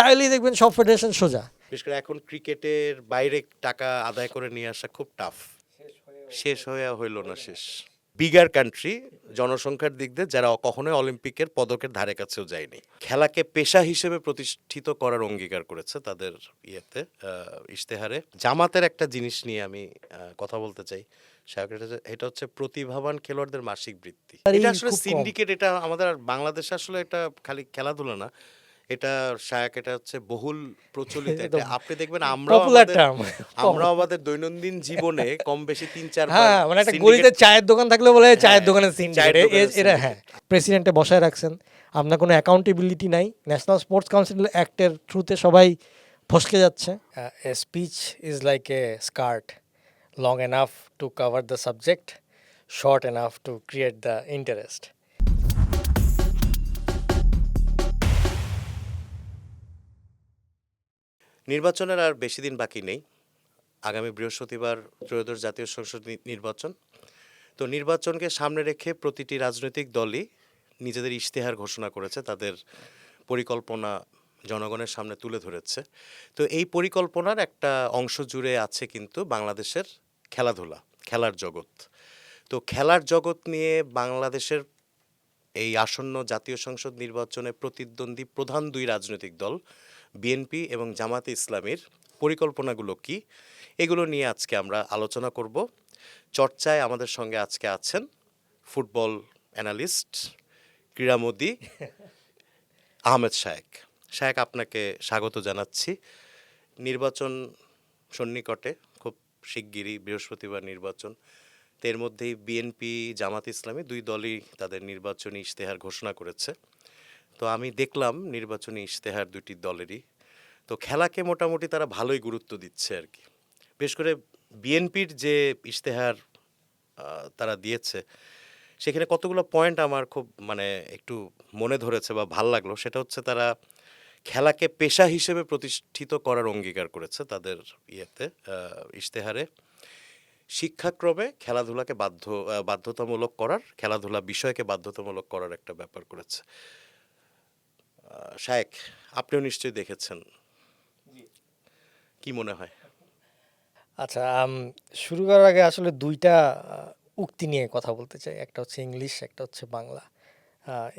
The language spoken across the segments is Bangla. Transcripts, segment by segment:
তাইলেই দেখবেন সব ফেডারেশন সোজা। বিশেষ করে এখন ক্রিকেটের বাইরে টাকা আদায় করে নিয়ে আসা খুব টাফ। শেষ হয়ে হইল না শেষ। বিগার কান্ট্রি জনসংখ্যার দিক দিয়ে যারা কখনোই অলিম্পিকের পদকের ধারে কাছেও যায়নি, খেলাকে পেশা হিসেবে প্রতিষ্ঠিত করার অঙ্গীকার করেছে তাদের ইয়েতে, ইশতেহারে। জামাতের একটা জিনিস নিয়ে আমি কথা বলতে চাই, এটা হচ্ছে প্রতিভাবান খেলোয়াড়দের মাসিক বৃত্তি। এটা আসলে সিন্ডিকেট, এটা আমাদের বাংলাদেশে আসলে এটা খালি খেলাধুলা না, এটা শায়ক, এটা হচ্ছে বহুল প্রচলিত। এটা আপনি দেখবেন আমরা আমাদের দৈনন্দিন জীবনে কম বেশি 3-4 বার, হ্যাঁ, মানে একটা গলিতে চায়ের দোকান থাকলে বলে চায়ের দোকানের সিন্ডিকেট এরা। হ্যাঁ, প্রেসিডেন্টে বসায় রাখছেন, আপনার কোনো অ্যাকাউন্টেবিলিটি নাই। ন্যাশনাল স্পোর্টস কাউন্সিল অ্যাক্টের থ্রুতে সবাই ফসকে যাচ্ছে। এ speech is like a skirt, long enough to cover the subject, short enough to create the interest. নির্বাচনের আর বেশি দিন বাকি নেই। আগামী বৃহস্পতিবার ত্রয়োদশ জাতীয় সংসদ নির্বাচন। তো নির্বাচনকে সামনে রেখে প্রতিটি রাজনৈতিক দলই নিজেদের ইশতেহার ঘোষণা করেছে, তাদের পরিকল্পনা জনগণের সামনে তুলে ধরেছে। তো এই পরিকল্পনার একটা অংশ জুড়ে আছে কিন্তু বাংলাদেশের খেলাধুলা, খেলার জগৎ। তো খেলার জগৎ নিয়ে বাংলাদেশের এই আসন্ন জাতীয় সংসদ নির্বাচনে প্রতিদ্বন্দ্বী প্রধান দুই রাজনৈতিক দল বিএনপি এবং জামাতে ইসলামীর পরিকল্পনাগুলো কি, এগুলো নিয়ে আজকে আমরা আলোচনা করব। চর্চায় আমাদের সঙ্গে আজকে আছেন ফুটবল অ্যানালিস্ট, ক্রীড়ামোদী আহমেদ শায়েক। শায়েক, আপনাকে স্বাগত জানাচ্ছি। নির্বাচন সন্নিকটে, খুব শিগগিরই বৃহস্পতিবার নির্বাচন। তো এর মধ্যেই বিএনপি জামাত ইসলামী দুই দলই তাদের নির্বাচনী ইশতেহার ঘোষণা করেছে। তো আমি দেখলাম নির্বাচনী ইশতেহার দুটি দলেরই, তো খেলাকে মোটামুটি তারা ভালোই গুরুত্ব দিচ্ছে আর কি। বিশেষ করে বিএনপির যে ইশতেহার তারা দিয়েছে সেখানে কতগুলো পয়েন্ট আমার খুব মানে একটু মনে ধরেছে বা ভাল লাগলো। সেটা হচ্ছে তারা খেলাকে পেশা হিসেবে প্রতিষ্ঠিত করার অঙ্গীকার করেছে তাদের ইয়েতে, ইশতেহারে। শিক্ষাক্রমে খেলাধুলাকে বাধ্যতামূলক করার, খেলাধুলা বিষয়কে বাধ্যতামূলক করার একটা ব্যাপার করেছে। শায়েক, আপনিও নিশ্চয়ই দেখেছেন, কি মনে হয়? আচ্ছা, শুরু করার আগে আসলে দুইটা উক্তি নিয়ে কথা বলতে চাই। একটা হচ্ছে ইংলিশ, একটা হচ্ছে বাংলা।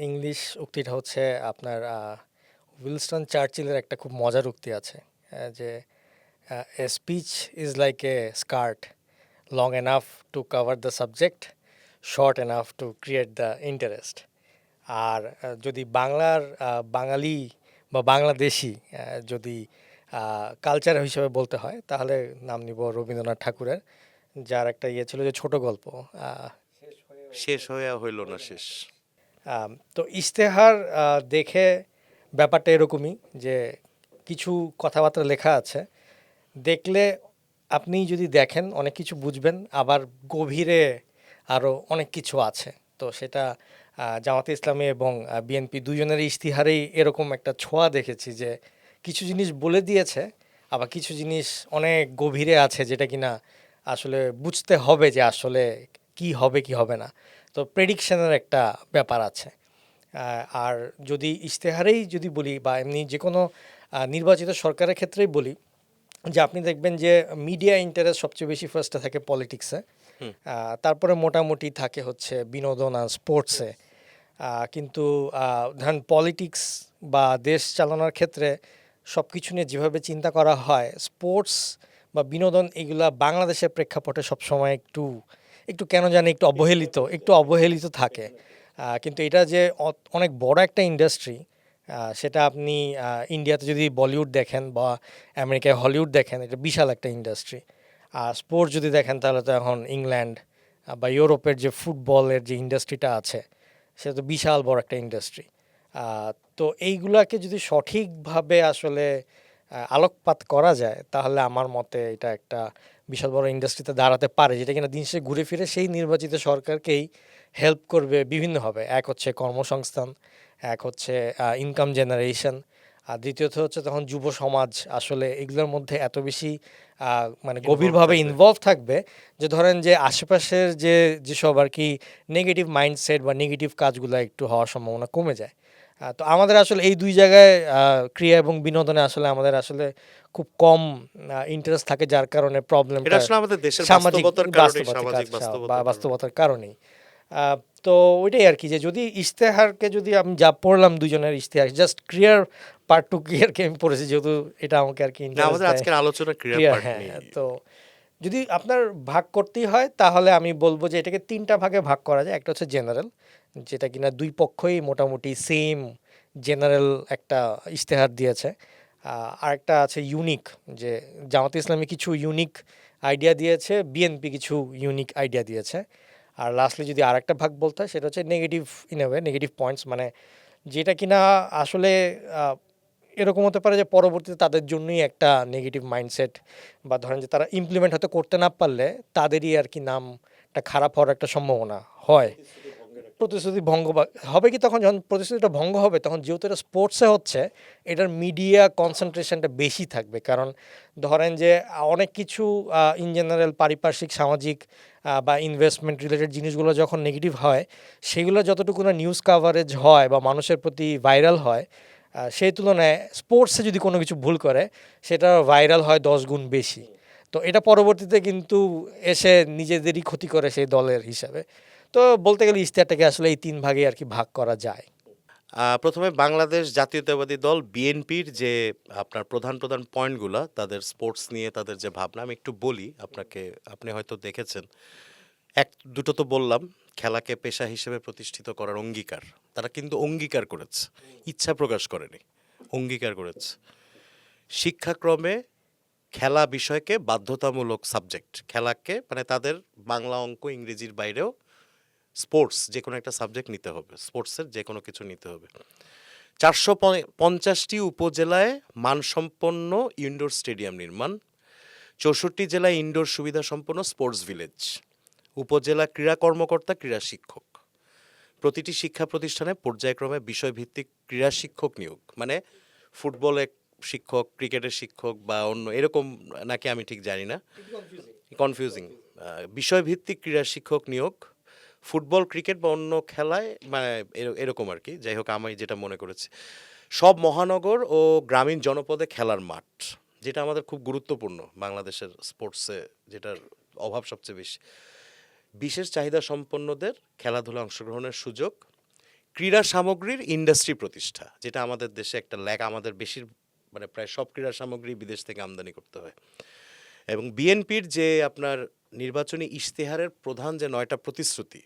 ইংলিশ উক্তিটা হচ্ছে আপনার উইলস্টন চার্চিলের একটা খুব মজার উক্তি আছে, যে a speech is like a skirt, long enough to cover the subject, short enough to create the interest. আর যদি বাংলার বাঙালি বা বাংলাদেশি যদি কালচার হিসেবে বলতে হয়, তাহলে নাম নিব রবীন্দ্রনাথ ঠাকুরের, যার একটা ইয়ে ছিল যে ছোট গল্প, শেষ হয়ে হইল না শেষ। তো ইশতেহার দেখে ব্যাপারটা এরকমই, যে কিছু কথাবার্তা লেখা আছে, দেখলে আপনি যদি দেখেন অনেক কিছু বুঝবেন, আবার গভীরে আরও অনেক কিছু আছে। তো সেটা জামাতে ইসলামী এবং বিএনপি দুজনের ইশতেহারেই এরকম একটা ছোঁয়া দেখেছি, যে কিছু জিনিস বলে দিয়েছে, আবার কিছু জিনিস অনেক গভীরে আছে যেটা কিনা আসলে বুঝতে হবে যে আসলে কি হবে কি হবে না। তো প্রেডিকশনের একটা ব্যাপার আছে। আর যদি ইশতেহারেই যদি বলি, বা এমনি যে কোনো নির্বাচিত সরকারের ক্ষেত্রেই বলি, যে আপনি দেখবেন যে মিডিয়া ইন্টারেস্ট সবচেয়ে বেশি ফার্স্টে থাকে পলিটিক্সে, তারপরে মোটামুটি থাকে হচ্ছে বিনোদন আর স্পোর্টসে। কিন্তু ধরেন পলিটিক্স বা দেশ চালানোর ক্ষেত্রে সব কিছু নিয়ে যেভাবে চিন্তা করা হয়, স্পোর্টস বা বিনোদন এগুলা বাংলাদেশের প্রেক্ষাপটে সবসময় একটু একটু কেন জানি একটু অবহেলিত থাকে। কিন্তু এটা যে অনেক বড় একটা ইন্ডাস্ট্রি, সেটা আপনি ইন্ডিয়াতে যদি বলিউড দেখেন বা আমেরিকায় হলিউড দেখেন, এটা বিশাল একটা ইন্ডাস্ট্রি। আর স্পোর্টস যদি দেখেন তাহলে তো এখন ইংল্যান্ড বা ইউরোপের যে ফুটবলের যে ইন্ডাস্ট্রিটা আছে, সেটা তো বিশাল বড় একটা ইন্ডাস্ট্রি। তো এইগুলাকে যদি সঠিকভাবে আসলে আলোকপাত করা যায়, তাহলে আমার মতে এটা একটা বিশাল বড় ইন্ডাস্ট্রিতে দাঁড়াতে পারে, যেটা কিনা দিন শেষে ঘুরে ফিরে সেই নির্বাচিত সরকারকেই হেল্প করবে বিভিন্নভাবে। এক হচ্ছে কর্মসংস্থান, এক হচ্ছে ইনকাম জেনারেশন, আর দ্বিতীয়ত হচ্ছে তখন যুব সমাজ আসলে এগুলোর মধ্যে এত বেশি মানে গভীরভাবে ইনভলভ থাকবে, যে ধরেন যে আশেপাশের যেসব আর কি নেগেটিভ মাইন্ডসেট বা নেগেটিভ কাজগুলো একটু হওয়ার সম্ভাবনা কমে যায়। তো আমাদের আসলে এই দুই জায়গায় ক্রিয়া এবং বিনোদনে আসলে আমাদের আসলে খুব কম ইন্টারেস্ট থাকে, যার কারণে এটা প্রবলেমটা আসলে আমাদের দেশের সামাজিক বাস্তবতার কারণে, বাস্তবতার সামাজিক বাস্তবতার কারণে। বাস্তবতার কারণেই। তো ওইটাই আর কি, যে যদি ইশতেহারকে যদি আমি যা পড়লাম দুজনের ইশতেহার, জাস্ট ক্রিয়ার পার্টটুকু আর কি আমি পড়েছি, যেহেতু এটা আমাকে আর কি না, ইন্টারেস্ট আমাদের দেয়। আজকের আলোচনা ক্রিয়ার ক্রিয়া, পার্ট হ্যাঁ। নেই। তো যদি আপনার ভাগ করতেই হয় তাহলে আমি বলবো যে এটাকে তিনটা ভাগে ভাগ করা যায়। একটা হচ্ছে জেনারেল, যেটা কিনা দুই পক্ষই মোটামুটি সেম জেনারেল একটা ইশতেহার দিয়েছে। আরেকটা আছে ইউনিক, যে জামাতে ইসলামী কিছু ইউনিক আইডিয়া দিয়েছে, বিএনপি কিছু ইউনিক আইডিয়া দিয়েছে। আর লাস্টলি যদি আরেকটা ভাগ বলতে হয় সেটা হচ্ছে negative, in a way negative points, মানে যেটা কিনা আসলে এরকম হতে পারে যে পরবর্তীতে তাদের জন্যই একটা নেগেটিভ মাইন্ডসেট, বা ধরেন যে তারা ইমপ্লিমেন্ট হতে করতে না পারলে তাদেরই আর কি নামটা খারাপ হওয়ার একটা সম্ভাবনা হয়। প্রতিশ্রুতি ভঙ্গ হবে কি, তখন যখন প্রতিশ্রুতিটা ভঙ্গ হবে তখন যেহেতু এটা স্পোর্টসে হচ্ছে, এটার মিডিয়া কনসেন্ট্রেশনটা বেশি থাকবে। কারণ ধরেন যে অনেক কিছু ইন জেনারেল পারিপার্শ্বিক সামাজিক বা ইনভেস্টমেন্ট রিলেটেড জিনিসগুলো যখন নেগেটিভ হয়, সেগুলো যতটুকু না নিউজ কাভারেজ হয় বা মানুষের প্রতি ভাইরাল হয়, সেই তুলনায় স্পোর্টসে যদি কোনো কিছু ভুল করে সেটা ভাইরাল হয় 10 গুণ বেশি। তো এটা পরবর্তীতে কিন্তু এসে নিজেদেরই ক্ষতি করে সেই দলের হিসাবে। তো বলতে গেলে ইশতেহারটাকে আসলে এই তিন ভাগে আর কি ভাগ করা যায়। প্রথমে বাংলাদেশ জাতীয়তাবাদী দল বিএনপির যে আপনার প্রধান প্রধান পয়েন্টগুলো, তাদের স্পোর্টস নিয়ে তাদের যে ভাবনা, আমি একটু বলি আপনাকে। আপনি হয়তো দেখেছেন, এক দুটো তো বললাম। খেলাকে পেশা হিসেবে প্রতিষ্ঠিত করার অঙ্গীকার, তারা কিন্তু অঙ্গীকার করেছে, ইচ্ছা প্রকাশ করেনি, অঙ্গীকার করেছে। শিক্ষাক্রমে খেলা বিষয়কে বাধ্যতামূলক সাবজেক্ট, খেলাকে মানে তাদের বাংলা, অঙ্ক, ইংরেজির বাইরেও স্পোর্টস যে কোনো একটা সাবজেক্ট নিতে হবে, স্পোর্টসের যে কোনো কিছু নিতে হবে। 450টি উপজেলায় মানসম্পন্ন ইনডোর স্টেডিয়াম নির্মাণ, 64 জেলায় ইনডোর সুবিধা সম্পন্ন স্পোর্টস ভিলেজ, উপজেলা ক্রীড়া কর্মকর্তা, ক্রীড়া শিক্ষক, প্রতিটি শিক্ষা প্রতিষ্ঠানে পর্যায়ক্রমে বিষয়ভিত্তিক ক্রীড়া শিক্ষক নিয়োগ, মানে ফুটবলের শিক্ষক, ক্রিকেটের শিক্ষক বা অন্য এরকম নাকি আমি ঠিক জানি না, কনফিউজিং। বিষয়ভিত্তিক ক্রীড়া শিক্ষক নিয়োগ, ফুটবল, ক্রিকেট বা অন্য খেলায়, মানে এরকম আর কি। যাই হোক, আমি যেটা মনে করেছি, সব মহানগর ও গ্রামীণ জনপদে খেলার মাঠ, যেটা আমাদের খুব গুরুত্বপূর্ণ বাংলাদেশের স্পোর্টসে, যেটার অভাব সবচেয়ে বেশি। বিশেষ চাহিদা সম্পন্নদের খেলাধুলা অংশগ্রহণের সুযোগ, ক্রীড়া সামগ্রীর ইন্ডাস্ট্রি প্রতিষ্ঠা, যেটা আমাদের দেশে একটা ল্যাক, আমাদের মানে প্রায় সব ক্রীড়া সামগ্রী বিদেশ থেকে আমদানি করতে হয়। এবং বিএনপির যে আপনার নির্বাচনী ইশতেহারের প্রধান যে 9টা প্রতিশ্রুতি,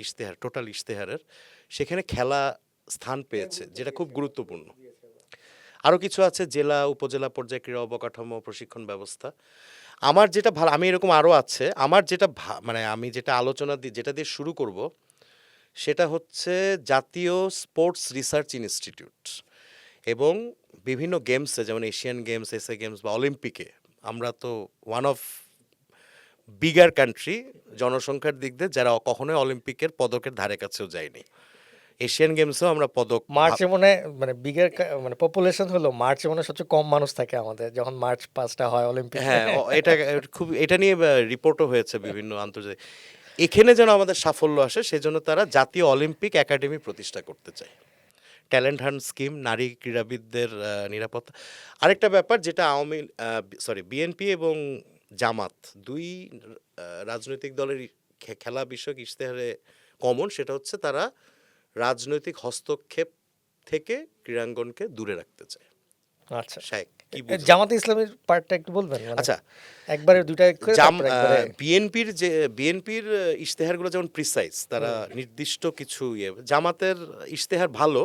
ইশতেহার, টোটাল ইশতেহারের, সেখানে খেলা স্থান পেয়েছে, যেটা খুব গুরুত্বপূর্ণ। আরও কিছু আছে, জেলা উপজেলা পর্যায়ে ক্রীড়া অবকাঠামো, প্রশিক্ষণ ব্যবস্থা। আমার যেটা ভালো, আমি এরকম আরও আছে, আমার যেটা মানে আমি যেটা আলোচনা যেটা দিয়ে শুরু করব, সেটা হচ্ছে জাতীয় স্পোর্টস রিসার্চ ইনস্টিটিউট। এবং বিভিন্ন গেমসে, যেমন এশিয়ান গেমস, এসএ গেমস বা অলিম্পিকে, আমরা তো ওয়ান অফ বিগার কান্ট্রি জনসংখ্যার দিক দিয়ে, যারা কখনোই অলিম্পিকের পদকের ধারে কাছেও যায়নি। এশিয়ান গেমসেও আমরা পদক মার্চে মনে হয় মানে বিগের মানে পপুলেশন হলো মার্চে মনে হয় সবচেয়ে কম মানুষ থাকে আমাদের, যখন মার্চ 5টা হয় অলিম্পিক। হ্যাঁ, এটা খুব, এটা নিয়ে রিপোর্টও হয়েছে বিভিন্ন আন্তর্জাতিক। এখানে যেন আমাদের সাফল্য আসে, সেজন্য তারা জাতীয় অলিম্পিক একাডেমি প্রতিষ্ঠা করতে চায়। ট্যালেন্ট হান্ট স্কিম, নারী ক্রীড়াবিদদের নিরাপত্তা। আরেকটা ব্যাপার যেটা বিএনপি এবং জামাত দুই রাজনৈতিক দলের খেলা বিষয়ক ইশতেহারে কমন, সেটা হচ্ছে তারা রাজনৈতিক হস্তক্ষেপ থেকে ক্রীড়াঙ্গনকে দূরে রাখতে চায়। আচ্ছা, শায়েক, কি বুঝলেন? জামাতে ইসলামের পার্টটা একটু বলবেন, মানে আচ্ছা, একবারে দুইটা করে তারপর একবারে। বিএনপির ইশতেহারগুলো যেমন প্রিসাইজ, তারা নির্দিষ্ট কিছু জামাতের ইশতেহার ভালো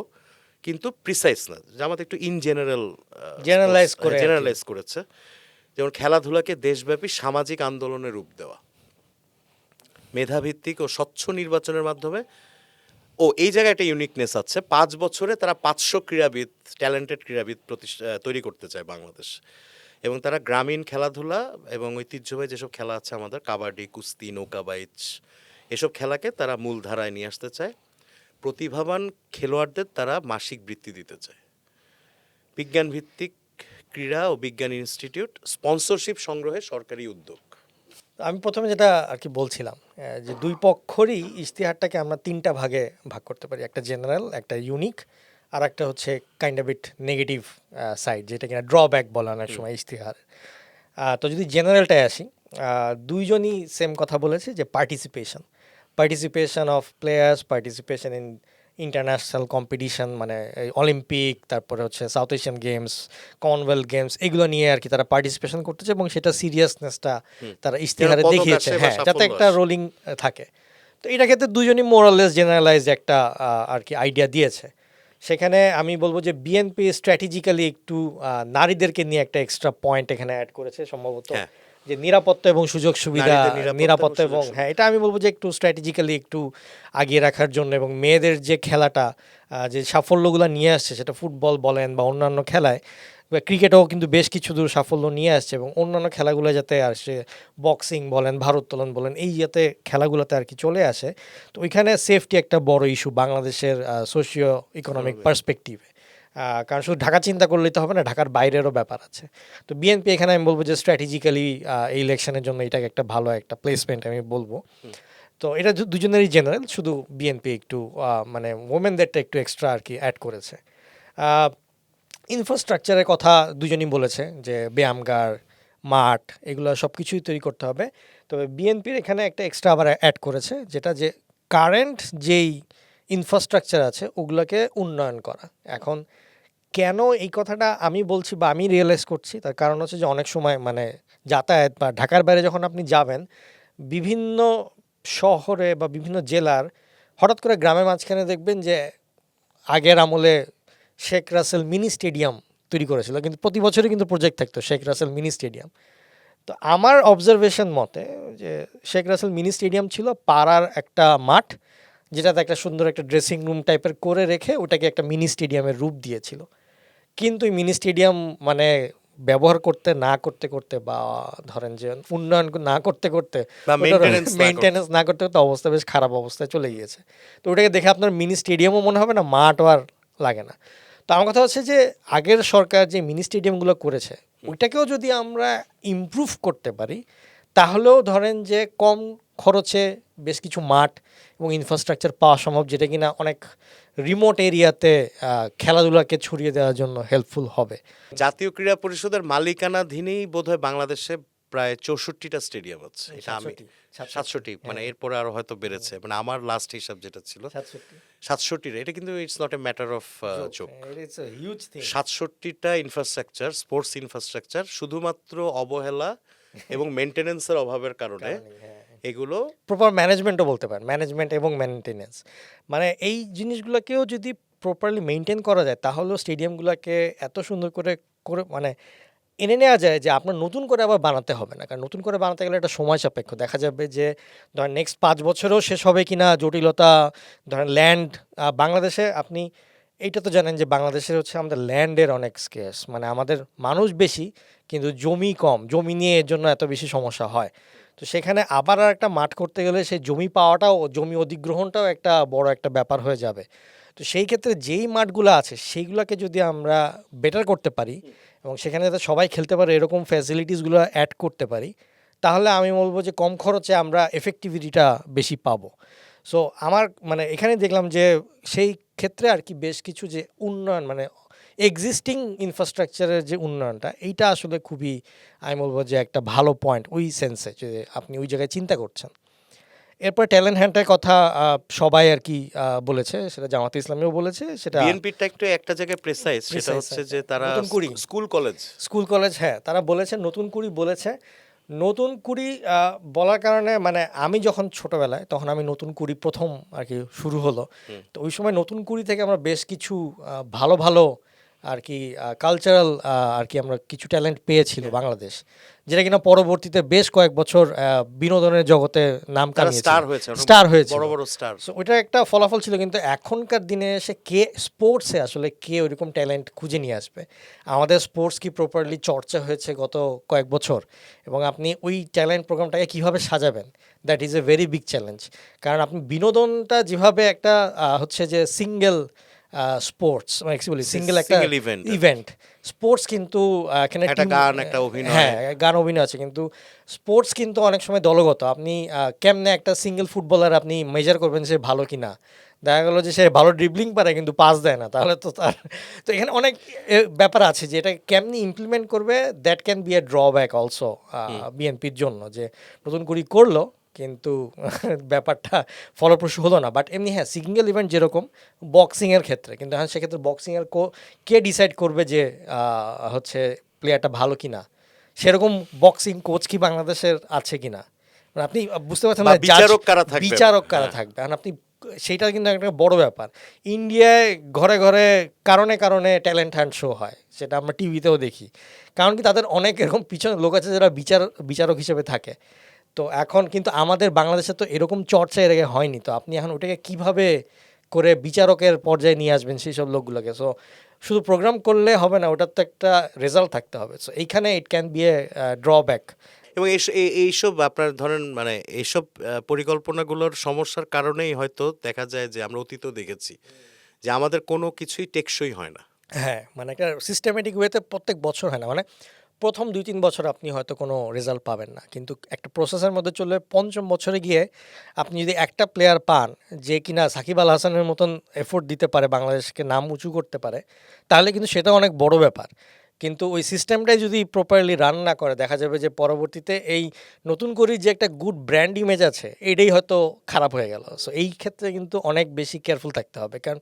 কিন্তু প্রিসাইজ না। জামাত একটু ইন জেনারেল জেনারেলাইজ করে আর কি। জেনারেলাইজ করেছে। যেমন খেলাধুলাকে দেশব্যাপী সামাজিক আন্দোলনের রূপ দেওয়া, মেধাভিত্তিক ও স্বচ্ছ নির্বাচনের মাধ্যমে। এই জায়গায় একটা ইউনিকনেস আছে, 5 বছরে তারা 500 ক্রীড়াবিদ, ট্যালেন্টেড ক্রীড়াবিদ তৈরি করতে চায় বাংলাদেশ। এবং তারা গ্রামীণ খেলাধুলা এবং ঐতিহ্যবাহী যেসব খেলা আছে আমাদের, কাবাডি, কুস্তি, নৌকাবাইচ, এসব খেলাকে তারা মূলধারায় নিয়ে আসতে চায়। প্রতিভাবান খেলোয়াড়দের তারা মাসিক বৃত্তি দিতে চায়। বিজ্ঞানভিত্তিক ক্রীড়া ও বিজ্ঞান ইনস্টিটিউট, স্পন্সরশিপ সংগ্রহে সরকারি উদ্যোগ। আমি প্রথমে যেটা আর কি বলছিলাম, যে দুই পক্ষরই ইশতেহারটাকে আমরা তিনটা ভাগে ভাগ করতে পারি, একটা জেনারেল, একটা ইউনিক, আর একটা হচ্ছে kind of it negative side, যেটা কিনা ড্রব্যাক বলে অনেক সময় ইশতেহার। তো যদি জেনারেলটায় আসি, দুইজনই সেম কথা বলেছে যে participation of players, participation in international competition, মানে অলিম্পিক, তারপরে হচ্ছে south Asian games, Commonwealth games, এগুলো নিয়ে আর কি তারা পার্টিসিপেশন করতেছে, এবং সেটা সিরিয়াসনেসটা তারা ইশতেহারে পদক দেখিয়েছে, আসে বা হ্যাঁ, যাতে সাফল্য একটা আসে। রোলিং থাকে। তো এটা ক্ষেত্রে দুজনই মোরালেস জেনারেলাইজ একটা আর কি আইডিয়া দিয়েছে। সেখানে আমি বলবো যে বিএনপি স্ট্র্যাটেজিক্যালি একটু নারীদেরকে নিয়ে একটা এক্সট্রা পয়েন্ট এখানে অ্যাড করেছে সম্ভবত, হ্যাঁ। যে নিরাপত্তা এবং সুযোগ সুবিধা, নারীদের নিরাপত্তা নিরাপত্তা এবং এবং সুযোগ হ্যাঁ, এটা আমি বলবো যে একটু স্ট্র্যাটেজিক্যালি একটু আগিয়ে রাখার জন্য, এবং মেয়েদের যে খেলাটা যে সাফল্যগুলো নিয়ে আসছে, সেটা ফুটবল বলেন বা অন্যান্য খেলায়, বা ক্রিকেটেও কিন্তু বেশ কিছু দূর সাফল্য নিয়ে আসছে, এবং অন্যান্য খেলাগুলো যাতে আসে, বক্সিং বলেন, ভারোত্তোলন বলেন, এই যাতে খেলাগুলোতে আর কি চলে আসে। তো ওইখানে সেফটি একটা বড় ইস্যু বাংলাদেশের সোশিও ইকোনমিক পার্সপেক্টিভে। কারণ শুধু ঢাকা চিন্তা করলেই তো হবে না, ঢাকার বাইরেরও ব্যাপার আছে। তো বিএনপি এখানে আমি বলবো যে স্ট্র্যাটেজিক্যালি এই ইলেকশনের জন্য এটাকে একটা ভালো একটা প্লেসমেন্ট আমি বলবো। তো এটা দুজনেরই জেনারেল, শুধু বিএনপি একটু মানে ওমেনদেরটা একটু এক্সট্রা আর কি অ্যাড করেছে। ইনফ্রাস্ট্রাকচারের কথা দুজনই বলেছে, যে ব্যায়ামগার, মাঠ, এগুলো সব কিছুই তৈরি করতে হবে। তবে বিএনপির এখানে একটা এক্সট্রা আবার অ্যাড করেছে, যেটা যে কারেন্ট যেই ইনফ্রাস্ট্রাকচার আছে ওগুলোকে উন্নয়ন করা। এখন কেন এই কথাটা আমি বলছি বা আমি রিয়েলাইজ করছি, তার কারণ হচ্ছে যে অনেক সময় মানে যাতায়াত বা ঢাকার বাইরে যখন আপনি যাবেন, বিভিন্ন শহরে বা বিভিন্ন জেলার হঠাৎ করে গ্রামের মাঝখানে দেখবেন যে আগের আমলে শেখ রাসেল মিনি স্টেডিয়াম তৈরি করেছিল, কিন্তু প্রতি বছরই কিন্তু প্রজেক্ট থাকতো শেখ রাসেল মিনি স্টেডিয়াম। তো আমার অবজারভেশন মতে যে শেখ রাসেল মিনি স্টেডিয়াম ছিল পাড়ার একটা মাঠ, যেটাতে একটা সুন্দর একটা ড্রেসিং রুম টাইপের করে রেখে ওটাকে একটা মিনি স্টেডিয়ামের রূপ দিয়েছিল। কিন্তু এই মিনি স্টেডিয়াম মানে ব্যবহার করতে না করতে করতে, বা ধরেন যে উন্নয়ন না করতে করতে, বা মেনটেনেন্স না করতে করতে অবস্থা বেশ খারাপ অবস্থায় চলে গিয়েছে। তো ওটাকে দেখে আপনার মিনি স্টেডিয়ামও মনে হবে না, মাঠও আর লাগে না। তো আমার কথা হচ্ছে যে আগের সরকার যে মিনি স্টেডিয়ামগুলো করেছে, ওইটাকেও যদি আমরা ইমপ্রুভ করতে পারি, তাহলেও ধরেন যে কম খরচে বেশ কিছু মাঠ এবং ইনফ্রাস্ট্রাকচার পাওয়া সম্ভব, যেটা কিনা অনেক রিমোট এরিয়াতে খেলাধুলাকে ছড়িয়ে দেওয়ার জন্য হেল্পফুল হবে। জাতীয় ক্রীড়া পরিষদের মালিকানাধীনেই বোধহয় বাংলাদেশে প্রায় 64টা স্টেডিয়াম আছে, এটা আমি 67, মানে এরপরে আরো হয়তো বেড়েছে, মানে আমার লাস্ট হিসাব যেটা ছিল 67। এটা কিন্তু it's not a matter of joke. 67টা ইনফ্রাস্ট্রাকচার, স্পোর্টস ইনফ্রাস্ট্রাকচার, শুধুমাত্র অবহেলা এবং মেনটেনেন্সের অভাবের কারণে এগুলো প্রপার ম্যানেজমেন্টও বলতে পারেন, ম্যানেজমেন্ট এবং মেনটেনেন্স, মানে এই জিনিসগুলোকেও যদি প্রপারলি মেনটেন করা যায়, তাহলেও স্টেডিয়ামগুলোকে এত সুন্দর করে করে মানে এনে নেওয়া যায় যে আপনার নতুন করে আবার বানাতে হবে না। কারণ নতুন করে বানাতে গেলে একটা সময় সাপেক্ষ, দেখা যাবে যে ধরেন নেক্সট 5 বছরেও শেষ হবে কিনা, জটিলতা, ধরেন ল্যান্ড, বাংলাদেশে আপনি এইটা তো জানেন যে বাংলাদেশের হচ্ছে আমাদের ল্যান্ডের অনেক স্কের্স, মানে আমাদের মানুষ বেশি কিন্তু জমি কম, জমি নিয়ে এর জন্য এত বেশি সমস্যা হয়। তো সেখানে আবার আর একটা মাঠ করতে গেলে সেই জমি পাওয়াটাও, জমি অধিগ্রহণটাও একটা বড় একটা ব্যাপার হয়ে যাবে। তো সেই ক্ষেত্রে যেই মাঠগুলো আছে সেইগুলোকে যদি আমরা বেটার করতে পারি, এবং সেখানে যাতে সবাই খেলতে পারে এরকম ফ্যাসিলিটিসগুলো অ্যাড করতে পারি, তাহলে আমি বলবো যে কম খরচে আমরা এফেক্টিভিটিটা বেশি পাবো। সো আমার মানে এখানে দেখলাম যে সেই ক্ষেত্রে আর কি বেশ কিছু যে উন্নয়ন, মানে এক্সিস্টিং ইনফ্রাস্ট্রাকচারের যে উন্নয়নটা, এইটা আসলে খুবই আমি বলবো যে একটা ভালো পয়েন্ট ওই সেন্সে, যে আপনি ওই জায়গায় চিন্তা করছেন। এরপর ট্যালেন্ট হান্টের কথা সবাই আর কি বলেছে, সেটা জামাতে ইসলামীও বলেছে, সেটা বিএনপিটা একটু একটা জায়গায় প্রেসাইজ, সেটা হচ্ছে যে তারা নতুন কুড়ি স্কুল কলেজ, হ্যাঁ তারা বলেছে নতুন কুড়ি বলেছে। নতুন কুড়ি বলার কারণে মানে আমি যখন ছোটবেলায়, তখন আমি নতুন কুড়ি প্রথম আর কি শুরু হলো, তো ওই সময় নতুন কুড়ি থেকে আমরা বেশ কিছু ভালো ভালো আর কি কালচারাল আর কি আমরা কিছু ট্যালেন্ট পেয়েছিল বাংলাদেশ, যেটা কিনা পরবর্তীতে বেশ কয়েক বছর বিনোদনের জগতে নাম কামিয়েছে, স্টার হয়েছে, বড় বড় স্টার। সো ওইটা একটা ফলাফল ছিল। কিন্তু এখনকার দিনে এসে কে স্পোর্টসে আসলে কে ওইরকম ট্যালেন্ট খুঁজে নিয়ে আসবে? আমাদের স্পোর্টস কি প্রপারলি চর্চা হয়েছে গত কয়েক বছর? এবং আপনি ওই ট্যালেন্ট প্রোগ্রামটাকে কীভাবে সাজাবেন, that is a very big challenge. কারণ আপনি বিনোদনটা যেভাবে একটা হচ্ছে যে সিঙ্গেল স্পোর্টস, মানে কি বলি, সিঙ্গেল একটা ইভেন্ট, স্পোর্টস কিন্তু এখানে একটা গান, একটা অভিনয়, হ্যাঁ গান অভিনয় আছে, কিন্তু স্পোর্টস কিন্তু অনেক সময় দলগত। আপনি কেমনে একটা সিঙ্গেল ফুটবলার আপনি মেজার করবেন সে ভালো কিনা, দেখা গেলো যে সে ভালো ড্রিবলিং পারে কিন্তু পাস দেয় না, তাহলে তো তার তো এখানে অনেক ব্যাপার আছে যে এটা কেমনি ইমপ্লিমেন্ট করবে, that can B A drawback also বিএনপির জন্য, যে নতুন করে করলো কিন্তু ব্যাপারটা ফলপ্রসূ হলো না। বাট এমনি হ্যাঁ, সিঙ্গেল ইভেন্ট যেরকম বক্সিংয়ের ক্ষেত্রে, কিন্তু হ্যাঁ সেক্ষেত্রে বক্সিংয়ের কে ডিসাইড করবে যে হচ্ছে প্লেয়ারটা ভালো কিনা, সেরকম বক্সিং কোচ কি বাংলাদেশের আছে কিনা, মানে আপনি বুঝতে পারছেন বা না, বিচারক কারা থাকবে? বিচারক কারা হ্যাঁ। থাকবে, কারণ আপনি সেইটা কিন্তু একটা বড় ব্যাপার। ইন্ডিয়ায় ঘরে ঘরে কারণে কারণে ট্যালেন্ট হান্ট শো হয়, সেটা আমরা টিভিতেও দেখি, কারণ কি তাদের অনেক এরকম পিছনে লোক আছে যারা বিচারক হিসেবে থাকে। তো এখন কিন্তু আমাদের বাংলাদেশে তো এরকম চর্চা এর আগে হয়নি, তো আপনি এখন ওটাকে কিভাবে করে বিচারকের পর্যায়ে নিয়ে আসবেন সেই সব লোকগুলোকে? সো শুধু প্রোগ্রাম করলে হবে না, ওটার তো একটা রেজাল্ট থাকতে হবে। সো এইখানে it can B A drawback. এবং এইসব আপনার ধরেন মানে এইসব পরিকল্পনাগুলোর সমস্যার কারণেই হয়তো দেখা যায় যে আমরা অতীতেও দেখেছি যে আমাদের কোনো কিছুই টেকসই হয় না। হ্যাঁ, মানে একটা সিস্টেমেটিক ওয়েতে প্রত্যেক বছর হয় না, মানে প্রথম ২-৩ বছর আপনি হয়তো কোনো রেজাল্ট পাবেন না, কিন্তু একটা প্রসেসের মধ্যে চলে পঞ্চম বছরে গিয়ে আপনি যদি একটা প্লেয়ার পান যে কিনা সাকিব আল হাসানের মতন এফোর্ট দিতে পারে, বাংলাদেশকে নাম উঁচু করতে পারে, তাহলে কিন্তু সেটা অনেক বড় ব্যাপার। কিন্তু ওই সিস্টেমটাই যদি প্রপারলি রান না করে, দেখা যাবে যে পরবর্তীতে এই নতুন করে যে একটা গুড ব্র্যান্ড ইমেজ আছে এটাই হয়তো খারাপ হয়ে গেল। সো এই ক্ষেত্রে কিন্তু অনেক বেশি কেয়ারফুল থাকতে হবে, কারণ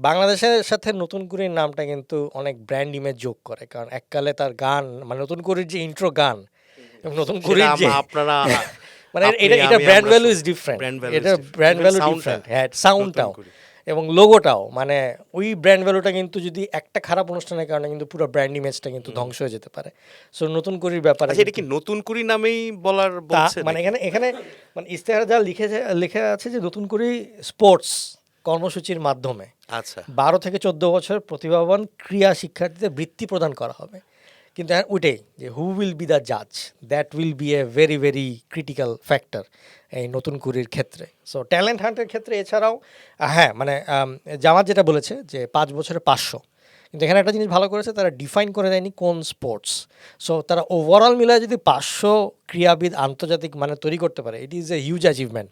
বাংলাদেশের সাথে নতুন করির নামটা কিন্তু অনেক ব্র্যান্ড ইমেজ যোগ করে, কারণ এককালে তার গান, মানে নতুন করির যে ইন্ট্রো গান এবং নতুন করির যে আপনারা মানে আপনি, এটা এটা আমি, ব্র্যান্ড আমরা ভ্যালু সব- is different, brand value is এটা different. Brand Even value sound টা, ডিফারেন্ট, হ্যাঁ নতুন সাউন্ডটাও করে। এবং লোগোটাও, মানে ওই ব্র্যান্ড ভ্যালুটা কিন্তু যদি একটা খারাপ অনুষ্ঠানের কারণে কিন্তু পুরো ব্র্যান্ড ইমেজটা কিন্তু ধ্বংস হয়ে যেতে পারে। সো নতুন করির ব্যাপারে আচ্ছা, এটা কি নতুন কুড়ি নামেই বলার বলছে মানে নাকি? এখানে এখানে মানে ইশতেহার যা লেখা আছে যে নতুন করে স্পোর্টস কর্মসূচির মাধ্যমে আচ্ছা, 12 থেকে 14 বছর প্রতিভাবান ক্রীড়া শিক্ষার্থীদের বৃত্তি প্রদান করা হবে। কিন্তু হ্যাঁ ওইটাই যে হু উইল বি দ্য জাজ, that will B a very very critical factor এই নতুন কুড়ির ক্ষেত্রে। সো ট্যালেন্ট হান্টের ক্ষেত্রে এছাড়াও হ্যাঁ মানে জামাত যেটা বলেছে যে 5 বছরে 500, কিন্তু এখানে একটা জিনিস ভালো করেছে, তারা ডিফাইন করে দেয়নি কোন স্পোর্টস। সো তারা ওভারঅল মিলায় যদি 500 ক্রীড়াবিদ আন্তর্জাতিক মানে তৈরি করতে পারে, it is a huge achievement.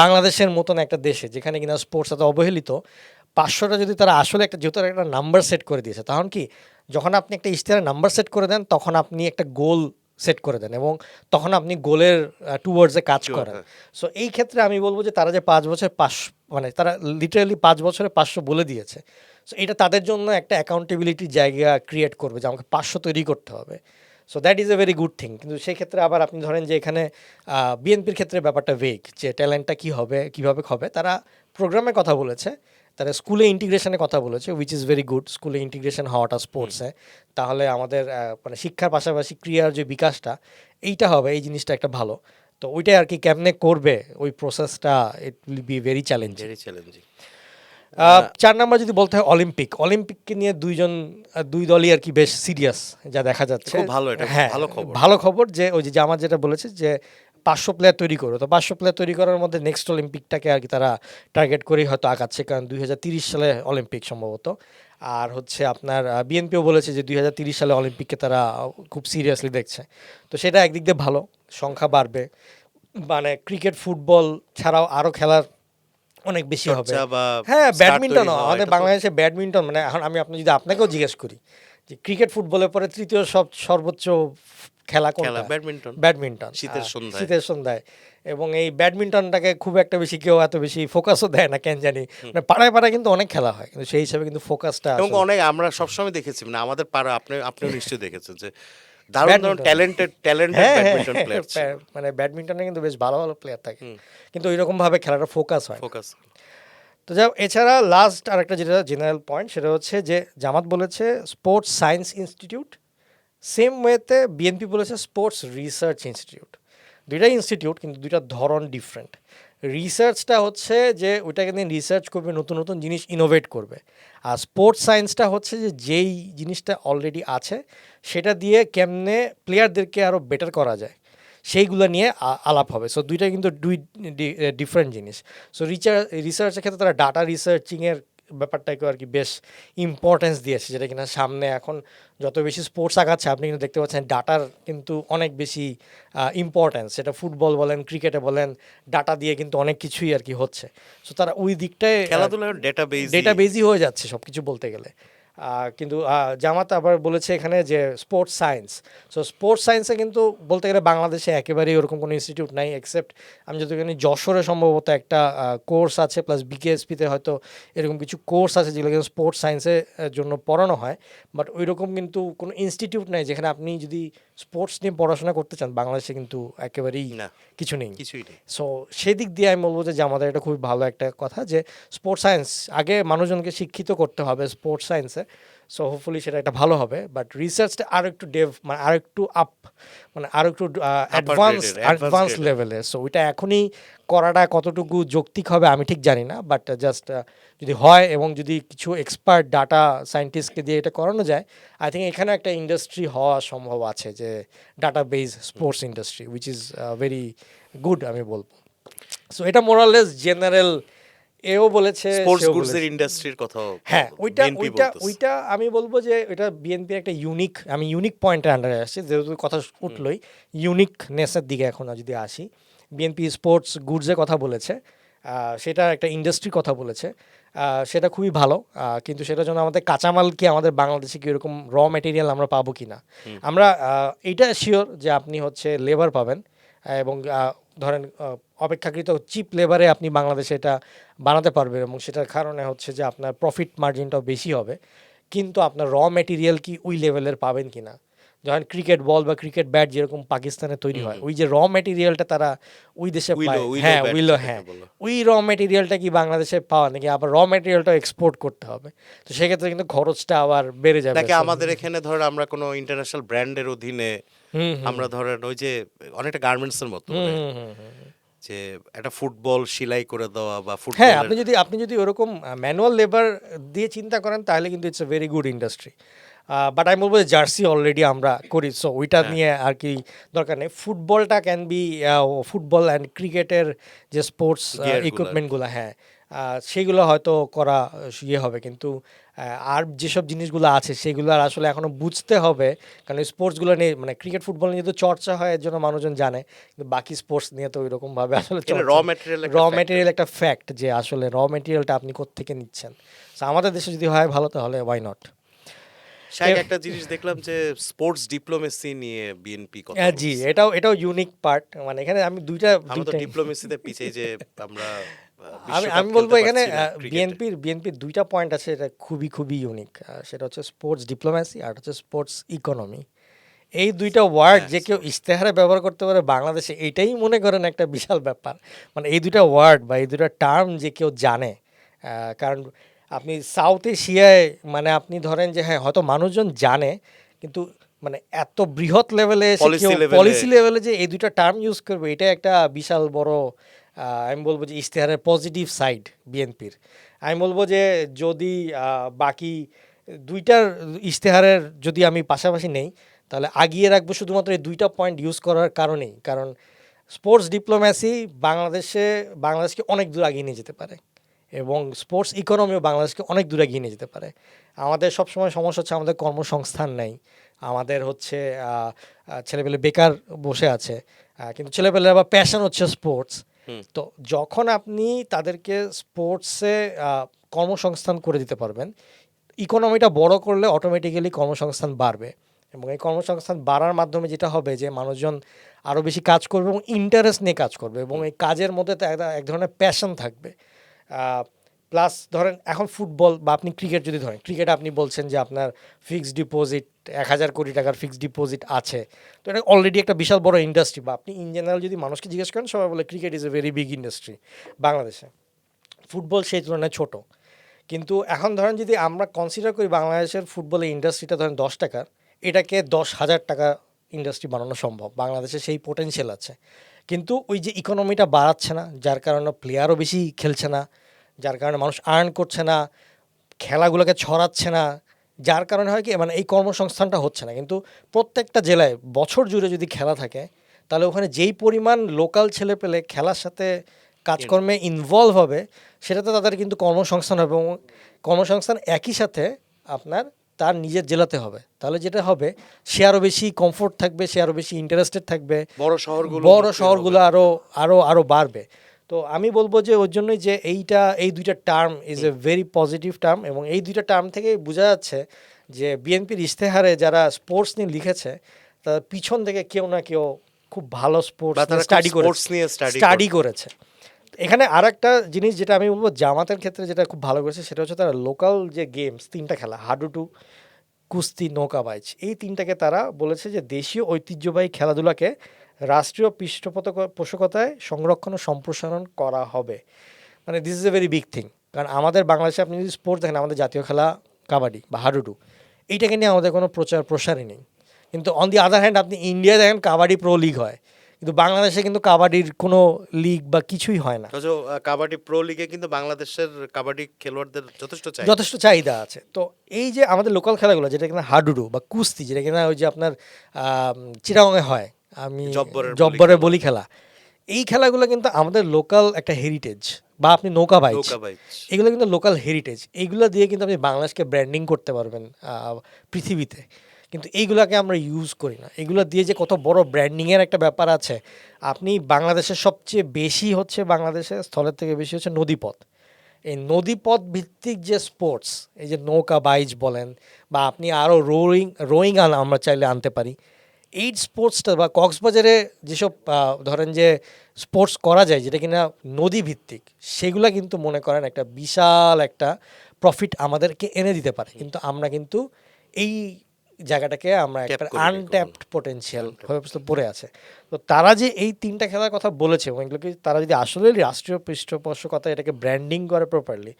বাংলাদেশের মতন একটা দেশে যেখানে কিনা স্পোর্টস এত অবহেলিত, 500টা যদি তারা আসলে একটা, যেহেতু তারা একটা নাম্বার সেট করে দিয়েছে, তখন কি যখন আপনি একটা ইশতেহারে নাম্বার সেট করে দেন তখন আপনি একটা গোল সেট করে দেন এবং তখন আপনি গোলের টুয়ার্ডসে কাজ করেন। হ্যাঁ। সো এই ক্ষেত্রে আমি বলবো যে তারা যে 5 বছর 500, মানে তারা লিটারালি 5 বছরে 500 বলে দিয়েছে। সো এটা তাদের জন্য একটা অ্যাকাউন্টেবিলিটির জায়গা ক্রিয়েট করবে যে আমাকে 500 তৈরি করতে হবে। So that is a very good thing. কিন্তু সেই ক্ষেত্রে আবার আপনি ধরেন যে এখানে বিএনপির ক্ষেত্রে ব্যাপারটা ভেগ, যে ট্যালেন্টটা কী হবে, কীভাবে হবে। তারা প্রোগ্রামের কথা বলেছে, তারা স্কুলে ইন্টিগ্রেশনের কথা বলেছে, উইচ ইজ ভেরি গুড। স্কুলে ইন্টিগ্রেশন হওয়াটা স্পোর্টসে, তাহলে আমাদের মানে শিক্ষার পাশাপাশি ক্রিয়ার যে বিকাশটা এইটা হবে, এই জিনিসটা একটা ভালো। তো ওইটাই আর কি কেমনে করবে ওই প্রসেসটা, it will be very challenging. Very challenging. 4 number যদি বলতে হয় অলিম্পিককে নিয়ে দুই দলই আর কি বেশ সিরিয়াস যা দেখা যাচ্ছে। খুব ভালো, এটা হ্যাঁ, ভালো খবর। ভালো খবর যে ওই যে জামাত যেটা বলেছে যে 500 প্লেয়ার তৈরি করো, তো 500 প্লেয়ার তৈরি করার মধ্যে নেক্সট অলিম্পিকটাকে আর কি তারা টার্গেট করেই হয়তো আগাচ্ছে, কারণ 2030 সালে অলিম্পিক সম্ভবত। আর হচ্ছে আপনার বিএনপিও বলেছে যে 2030 সালে অলিম্পিককে তারা খুব সিরিয়াসলি দেখছে। তো সেটা একদিক দিয়ে ভালো, সংখ্যা বাড়বে, মানে ক্রিকেট ফুটবল ছাড়াও আরও খেলার অনেক বেশি হবে। চর্চা বা হ্যাঁ, start ব্যাডমিন্টন, তৈরি হওয়া, আমাদের এটা তো- বাংলাদেশে ব্যাডমিন্টন, মানে এখন আমি আপনি যদি আপনাকেও জিজ্ঞেস করি যে ক্রিকেট ফুটবলের পরে তৃতীয় সর্বোচ্চ খেলা কোনটা, ব্যাডমিন্টন। ব্যাডমিন্টন শীতের সন্ধ্যায়। শীতের সন্ধ্যায়। এবং এই ব্যাডমিন্টনটাকে খুব একটা বেশি কেউ এত বেশি ফোকাসও দেয় না কেন জানি, মানে পাড়ায় পাড়ায় কিন্তু অনেক খেলা হয়, কিন্তু সেই হিসাবে কিন্তু ফোকাসটা এবং অনেক আমরা সবসময় দেখেছি, মানে আমাদের পাড়া, আপনিও নিশ্চয়ই দেখেছেন যে দারুণ দারুণ ব্যাডমিন্টন। ট্যালেন্টেড হ্যাঁ ব্যাডমিন্টন প্লেয়ার মানে ব্যাডমিন্টনে কিন্তু বেশ ভালো ভালো প্লেয়ার থাকে, কিন্তু ওইরকম ভাবে খেলাটা ফোকাস হয় না। ফোকাস। তো যাই হোক, এছাড়া লাস্ট আরেকটা যেটা জেনারেল পয়েন্ট, সেটা হচ্ছে যে জামাত বলেছে স্পোর্টস সায়েন্স ইনস্টিটিউট, সেম ওয়েতে বিএনপি বলেছে স্পোর্টস রিসার্চ ইনস্টিটিউট। দুইটাই ইনস্টিটিউট, কিন্তু দুইটা ধরন ডিফারেন্ট। রিসার্চটা হচ্ছে যে ওইটাকে নিয়ে রিসার্চ করবে, নতুন নতুন জিনিস ইনোভেট করবে। আর স্পোর্টস সায়েন্সটা হচ্ছে যে যেই জিনিসটা অলরেডি আছে সেটা দিয়ে কেমনে প্লেয়ারদেরকে আরও বেটার করা যায় সেইগুলো নিয়ে আলাপ হবে। সো দুইটা কিন্তু ডিফারেন্ট জিনিস। সো রিসার্চের ক্ষেত্রে তারা ডাটা রিসার্চিংয়ের ব্যাপারটাকে আর কি বেশ ইম্পর্টেন্স দিয়েছে, যেটা কিনা সামনে এখন যত বেশি স্পোর্টস আগাচ্ছে আপনি কিন্তু দেখতে পাচ্ছেন ডাটার কিন্তু অনেক বেশি ইম্পর্টেন্স। সেটা ফুটবল বলেন, ক্রিকেটে বলেন, ডাটা দিয়ে কিন্তু অনেক কিছুই আর কি হচ্ছে। সো তারা ওই দিকটায় খেলাধুলার ডেটাবেজ ডেটাবেজই হয়ে যাচ্ছে সব কিছু বলতে গেলে। কিন্তু জামাত আবার বলেছে এখানে যে স্পোর্টস সায়েন্স। সো স্পোর্টস সায়েন্সে কিন্তু বলতে গেলে বাংলাদেশে একেবারেই ওরকম কোনো ইনস্টিটিউট নাই, এক্সেপ্ট আমি যতটুকু জানি যশোরে সম্ভবত একটা কোর্স আছে, প্লাস বিকেএসপিতে হয়তো এরকম কিছু কোর্স আছে যেগুলো কিন্তু স্পোর্টস সায়েন্সের জন্য পড়ানো হয়। বাট ওই রকম কিন্তু কোনো ইনস্টিটিউট নাই যেখানে আপনি যদি স্পোর্টস নিয়ে পড়াশোনা করতে চান, বাংলাদেশে কিন্তু একেবারেই না, কিছু নেই। কিছুই নেই। সো সেদিক দিয়ে আমি বলবো যে আমাদের এটা খুবই ভালো একটা কথা যে স্পোর্টস সায়েন্স আগে মানুষজনকে শিক্ষিত করতে হবে স্পোর্টস সায়েন্সে। সো হোপফুলি সেটা একটা ভালো হবে, বাট রিসার্চটা আরও একটু মানে আরও একটু আপ, মানে আরও একটু অ্যাডভান্স grade-এর। লেভেলে। সো ওইটা এখনই করাটা কতটুকু যৌক্তিক হবে আমি ঠিক জানি না, বাট জাস্ট যদি হয় এবং যদি কিছু এক্সপার্ট ডাটা সায়েন্টিস্টকে দিয়ে এটা করানো যায়, আই থিঙ্ক এখানে একটা ইন্ডাস্ট্রি হওয়া সম্ভব আছে, যে data base sports industry, which is very good আমি বলবো। সো এটা মোরালেস জেনারেল, এও বলেছে স্পোর্টস সেও গুডস এর বলেছে। ইন্ডাস্ট্রির কথাও হ্যাঁ, ওইটা বিএনপি ওইটা বলতেছে। ওইটা আমি বলবো যে এটা বিএনপির একটা ইউনিক পয়েন্টের আন্ডারে আসছে, যেহেতু কথা উঠলোই ইউনিকনেসের দিকে। এখন যদি আসি, বিএনপি স্পোর্টস গুডসের কথা বলেছে, সেটা একটা ইন্ডাস্ট্রির কথা বলেছে, সেটা খুবই ভালো। কিন্তু সেটার জন্য আমাদের কাঁচামাল কি আমাদের বাংলাদেশে কি এরকম মেটেরিয়াল আমরা পাবো কি না, আমরা এইটা শিওর যে আপনি হচ্ছে লেবার পাবেন, এবং ধরেন অপেক্ষাকৃত চিপ লেবারে আপনি বাংলাদেশে এটা বানাতে পারবেন, এবং সেটার কারণে হচ্ছে যে আপনার প্রফিট মার্জিনটাও বেশি হবে। কিন্তু আপনার মেটেরিয়াল কি ওই লেভেলের পাবেন কি না, যখন ক্রিকেট বল বা ক্রিকেট ব্যাট যেরকম পাকিস্তানে তৈরি হয়, ওই যে মেটেরিয়ালটা তারা ওই দেশে পায়, হ্যাঁ উইলো, হ্যাঁ ওই মেটেরিয়ালটা কি বাংলাদেশে পাওয়া নাকি আবার মেটেরিয়ালটা এক্সপোর্ট করতে হবে, তো সেক্ষেত্রে কিন্তু খরচটা আবার বেড়ে যাবে। নাকি আমাদের এখানে ধরেন আমরা কোনো ইন্টারন্যাশনাল ব্র্যান্ডের অধীনে আমরা ধরেন ওই যে অনেকটা গার্মেন্টস এর মতো মানে যে একটা ফুটবল সেলাই করে দেওয়া বা হ্যাঁ, ফুটবলের আপনি যদি ওরকম ম্যানুয়াল লেবার দিয়ে চিন্তা করেন তাহলে কিন্তু it's a very good industry. But আমি বলবো যে জার্সি অলরেডি আমরা করি, সো ওইটা নিয়ে আর কি দরকার নেই। ফুটবলটা ক্যান বি ফুটবল অ্যান্ড ক্রিকেটের যে স্পোর্টস Gear গুলো ইকুইপমেন্টগুলো, হ্যাঁ সেগুলো হয়তো করা ইয়ে হবে, কিন্তু আর যেসব জিনিসগুলো আছে সেগুলো আর আসলে এখনো বুঝতে হবে, কারণ স্পোর্টসগুলো নিয়ে মানে ক্রিকেট ফুটবল নিয়ে তো চর্চা হয়, এর জন্য মানুষজন জানে, কিন্তু বাকি স্পোর্টস নিয়ে তো ওইরকম ভাবে আসলে র ম্যাটেরিয়াল মেটেরিয়াল একটা ফ্যাক্ট, যে আসলে মেটেরিয়ালটা আপনি কোত্থেকে নিচ্ছেন। So আমাদের দেশে যদি হয় ভালো, তাহলে ওয়াই নট। শাইক একটা জিনিস দেখলাম যে স্পোর্টস ডিপ্লোমেসি নিয়ে বিএনপি কথা জি, বলছে। এটাও ইউনিক পার্ট, মানে এখানে আমি দুইটা আমরা তো দুইটাই ডিপ্লোমেসিতে পিছিয়ে যে আমরা আমি বিশ্বকাপ আমি বলবো খেলতে এখানে পারছি না ক্রিকেটে। বিএনপির দুইটা পয়েন্ট আছে, এটা খুবই ইউনিক। সেটা হচ্ছে স্পোর্টস ডিপ্লোম্যাসি আর হচ্ছে স্পোর্টস ইকোনমি। এই দুইটা ওয়ার্ড হ্যাঁ, যে কেউ ইশতেহারে ব্যবহার করতে পারে বাংলাদেশে, এইটাই মনে করেন একটা বিশাল ব্যাপার। মানে এই দুইটা ওয়ার্ড বা এই দুইটা টার্ম যে কেউ জানে, কারণ আপনি সাউথ এশিয়ায় মানে আপনি ধরেন যে হ্যাঁ হয়তো মানুষজন জানে, কিন্তু মানে এত বৃহৎ লেভেলে Policy level-এ- পলিসি লেভেলে যে এই দুইটা টার্ম ইউজ করবে, এটা একটা বিশাল বড় আমি বলবো যে ইশতেহারের পজিটিভ সাইড বিএনপির। আমি বলবো যে যদি বাকি দুইটার ইশতেহারের যদি আমি পাশাপাশি নেই, তাহলে আগিয়ে রাখবো শুধুমাত্র এই দুইটা পয়েন্ট ইউজ করার কারণেই। কারণ স্পোর্টস ডিপ্লোম্যাসি বাংলাদেশকে অনেক দূর আগিয়ে নিয়ে যেতে পারে, এবং স্পোর্টস ইকোনমিও বাংলাদেশকে অনেক দূর এগিয়ে নিয়ে যেতে পারে। আমাদের সবসময় সমস্যা হচ্ছে আমাদের কর্মসংস্থান নেই, আমাদের হচ্ছে ছেলেপেলে বেকার বসে আছে, কিন্তু ছেলেপেলের আবার প্যাশন হচ্ছে স্পোর্টস। তো যখন আপনি তাদেরকে স্পোর্টসে কর্মসংস্থান করে দিতে পারবেন, ইকোনমিটা বড় করলে অটোমেটিক্যালি কর্মসংস্থান বাড়বে, এবং এই কর্মসংস্থান বাড়ার মাধ্যমে যেটা হবে যে মানুষজন আরও বেশি কাজ করবে এবং ইন্টারেস্ট নিয়ে কাজ করবে, এবং এই কাজের মধ্যে তো এক ধরনের প্যাশন থাকবে। প্লাস ধরেন এখন ফুটবল বা আপনি ক্রিকেট যদি ধরেন, ক্রিকেট আপনি বলছেন যে আপনার ফিক্সড ডিপোজিট 1,000 কোটি টাকার ফিক্সড ডিপোজিট আছে, তো এটা অলরেডি একটা বিশাল বড় ইন্ডাস্ট্রি। বা আপনি ইন জেনারেল যদি মানুষকে জিজ্ঞেস করেন, সবাই বলে cricket is a very big industry বাংলাদেশে, ফুটবল সেই তুলনায় ছোট। কিন্তু এখন ধরেন যদি আমরা কনসিডার করি বাংলাদেশের ফুটবলের ইন্ডাস্ট্রিটা ধরেন 10 টাকার, এটাকে 10,000 টাকা ইন্ডাস্ট্রি বানানো সম্ভব, বাংলাদেশে সেই পোটেনশিয়াল আছে। কিন্তু ওই যে ইকোনমিটা বাড়াচ্ছে না, যার কারণে প্লেয়ারও বেশি খেলছে না, যার কারণে মানুষ আর্ন করছে না, খেলাগুলোকে ছড়াচ্ছে না, যার কারণে হয় কি মানে এই কর্মসংস্থানটা হচ্ছে না। কিন্তু প্রত্যেকটা জেলায় বছর জুড়ে যদি খেলা থাকে, তাহলে ওখানে যেই পরিমাণ লোকাল ছেলে পেলে খেলার সাথে কাজকর্মে ইনভলভ হবে, সেটাতে তাদের কিন্তু কর্মসংস্থান হবে এবং কর্মসংস্থান একই সাথে আপনার তার নিজের জেলাতে হবে। তাহলে যেটা হবে সে আরও বেশি কমফোর্ট থাকবে, সে আরও বেশি ইন্টারেস্টেড থাকবে, বড় শহরগুলো বড় বিক্রি শহরগুলো হবে। আরও আরও আরও বাড়বে। তো আমি বলবো যে ওর জন্যই যে এই দুইটা term is a very positive term এবং এই দুইটা টার্ম থেকে বোঝা যাচ্ছে যে বিএনপির ইশতেহারে যারা স্পোর্টস নিয়ে লিখেছে তার পিছন থেকে কেউ না কেউ খুব ভালো বা তারা স্টাডি স্পোর্টস নিয়ে স্টাডি করেছে। এখানে আর একটা জিনিস যেটা আমি বলবো জামাতের ক্ষেত্রে যেটা খুব ভালো করেছে সেটা হচ্ছে তারা লোকাল যে গেমস 3টা খেলা হাডুডু, কুস্তি, নৌকাবাজ, এই 3টাকে তারা বলেছে যে দেশীয় ঐতিহ্যবাহী খেলাধুলাকে রাষ্ট্রীয় পৃষ্ঠপোষকতায় সংরক্ষণ ও সম্প্রসারণ করা হবে। মানে this is a very big thing. কারণ আমাদের বাংলাদেশে আপনি যদি স্পোর্টস দেখেন, আমাদের জাতীয় খেলা কাবাডি বা হাডুডু, এইটাকে নিয়ে আমাদের কোনো প্রসারই নেই। কিন্তু অন দি আদার হ্যান্ড আপনি ইন্ডিয়ায় দেখেন কাবাডি প্রো লিগ হয়, কিন্তু বাংলাদেশে কিন্তু কাবাডির কোনো লিগ বা কিছুই হয় না। অথচ কাবাডি প্রো লিগে কিন্তু বাংলাদেশের কাবাডি খেলোয়াড়দের যথেষ্ট চাহিদা আছে। তো এই যে আমাদের লোকাল খেলাগুলো যেটা কিনা হাডুডু বা কুস্তি, যেটা কিনা ওই যে আপনার চিটাগংয়ে হয়, আমি জব্বরের বলি খেলা, এই খেলাগুলো কিন্তু আমাদের লোকাল একটা হেরিটেজ। বা আপনি নৌকাবাইজ, এগুলো কিন্তু লোকাল হেরিটেজ। এইগুলো দিয়ে কিন্তু আপনি বাংলাদেশকে ব্র্যান্ডিং করতে পারবেন পৃথিবীতে। কিন্তু এইগুলোকে আমরা ইউজ করি না। এগুলো দিয়ে যে কত বড় ব্র্যান্ডিংয়ের একটা ব্যাপার আছে। আপনি বাংলাদেশের সবচেয়ে বেশি হচ্ছে, বাংলাদেশের স্থলের থেকে বেশি হচ্ছে নদীপথ। এই নদীপথ ভিত্তিক যে স্পোর্টস, এই যে নৌকা বাইচ বলেন বা আপনি আরও রোয়িং আমরা চাইলে আনতে পারি। এই স্পোর্টসটা বা কক্সবাজারে যেসব ধরেন যে স্পোর্টস করা যায় যেটা কিনা নদী ভিত্তিক, সেগুলা কিন্তু মনে করেন একটা বিশাল একটা প্রফিট আমাদেরকে এনে দিতে পারে। কিন্তু আমরা কিন্তু এই জায়গাটাকে আমরা একটা আনট্যাপড পোটেনশিয়াল হয়ে পড়ে আছে। তো তারা যে এই 3টা খেলার কথা বলেছে এবং এগুলোকে তারা যদি আসলে রাষ্ট্রীয় পৃষ্ঠপোষকতা এটাকে ব্র্যান্ডিং করে properly,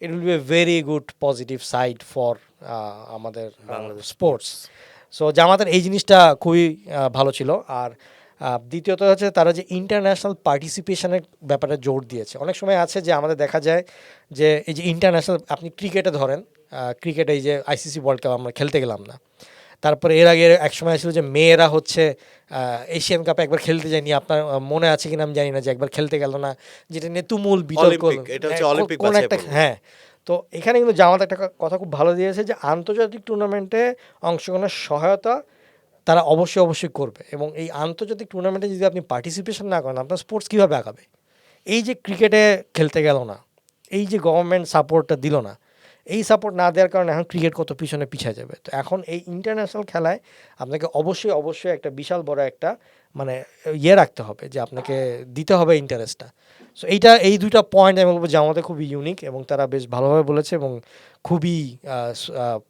it will B a very good positive side for আমাদের স্পোর্টস। সো জামাতের এই জিনিসটা খুবই ভালো ছিল। আর দ্বিতীয়ত হচ্ছে তারা যে ইন্টারন্যাশনাল পার্টিসিপেশনের ব্যাপারে জোর দিয়েছে। অনেক সময় আছে যে আমাদের দেখা যায় যে এই যে ইন্টারন্যাশনাল, আপনি ক্রিকেটে ধরেন, ক্রিকেটে এই যে আইসিসি ওয়ার্ল্ড কাপ আমরা খেলতে গেলাম না। তারপরে এর আগে এক সময় ছিল যে মেয়েরা হচ্ছে এশিয়ান কাপে একবার খেলতে যায়নি, আপনার মনে আছে কিনা আমি জানি না, যে একবার খেলতে গেল না, যেটা নিয়ে তুমুল বিতর্ক। কোন একটা, হ্যাঁ। তো এখানে কিন্তু জামাত একটা কথা খুব ভালো দিয়েছে যে আন্তর্জাতিক টুর্নামেন্টে অংশগ্রহণের সহায়তা তারা অবশ্যই করবে। এবং এই আন্তর্জাতিক টুর্নামেন্টে যদি আপনি পার্টিসিপেশন না করেন, আপনার স্পোর্টস কীভাবে আগাবে? এই যে ক্রিকেটে খেলতে গেল না, এই যে গভর্নমেন্ট সাপোর্টটা দিল না, এই সাপোর্ট না দেওয়ার কারণে এখন ক্রিকেট কত পিছিয়ে যাবে। তো এখন এই ইন্টারন্যাশনাল খেলায় আপনাকে অবশ্যই একটা বিশাল বড় একটা মানে রাখতে হবে, যে আপনাকে দিতে হবে ইন্টারেস্টটা। সো এই দুইটা পয়েন্ট আমি বলবো জামাতে খুবই ইউনিক এবং তারা বেশ ভালোভাবে বলেছে এবং খুবই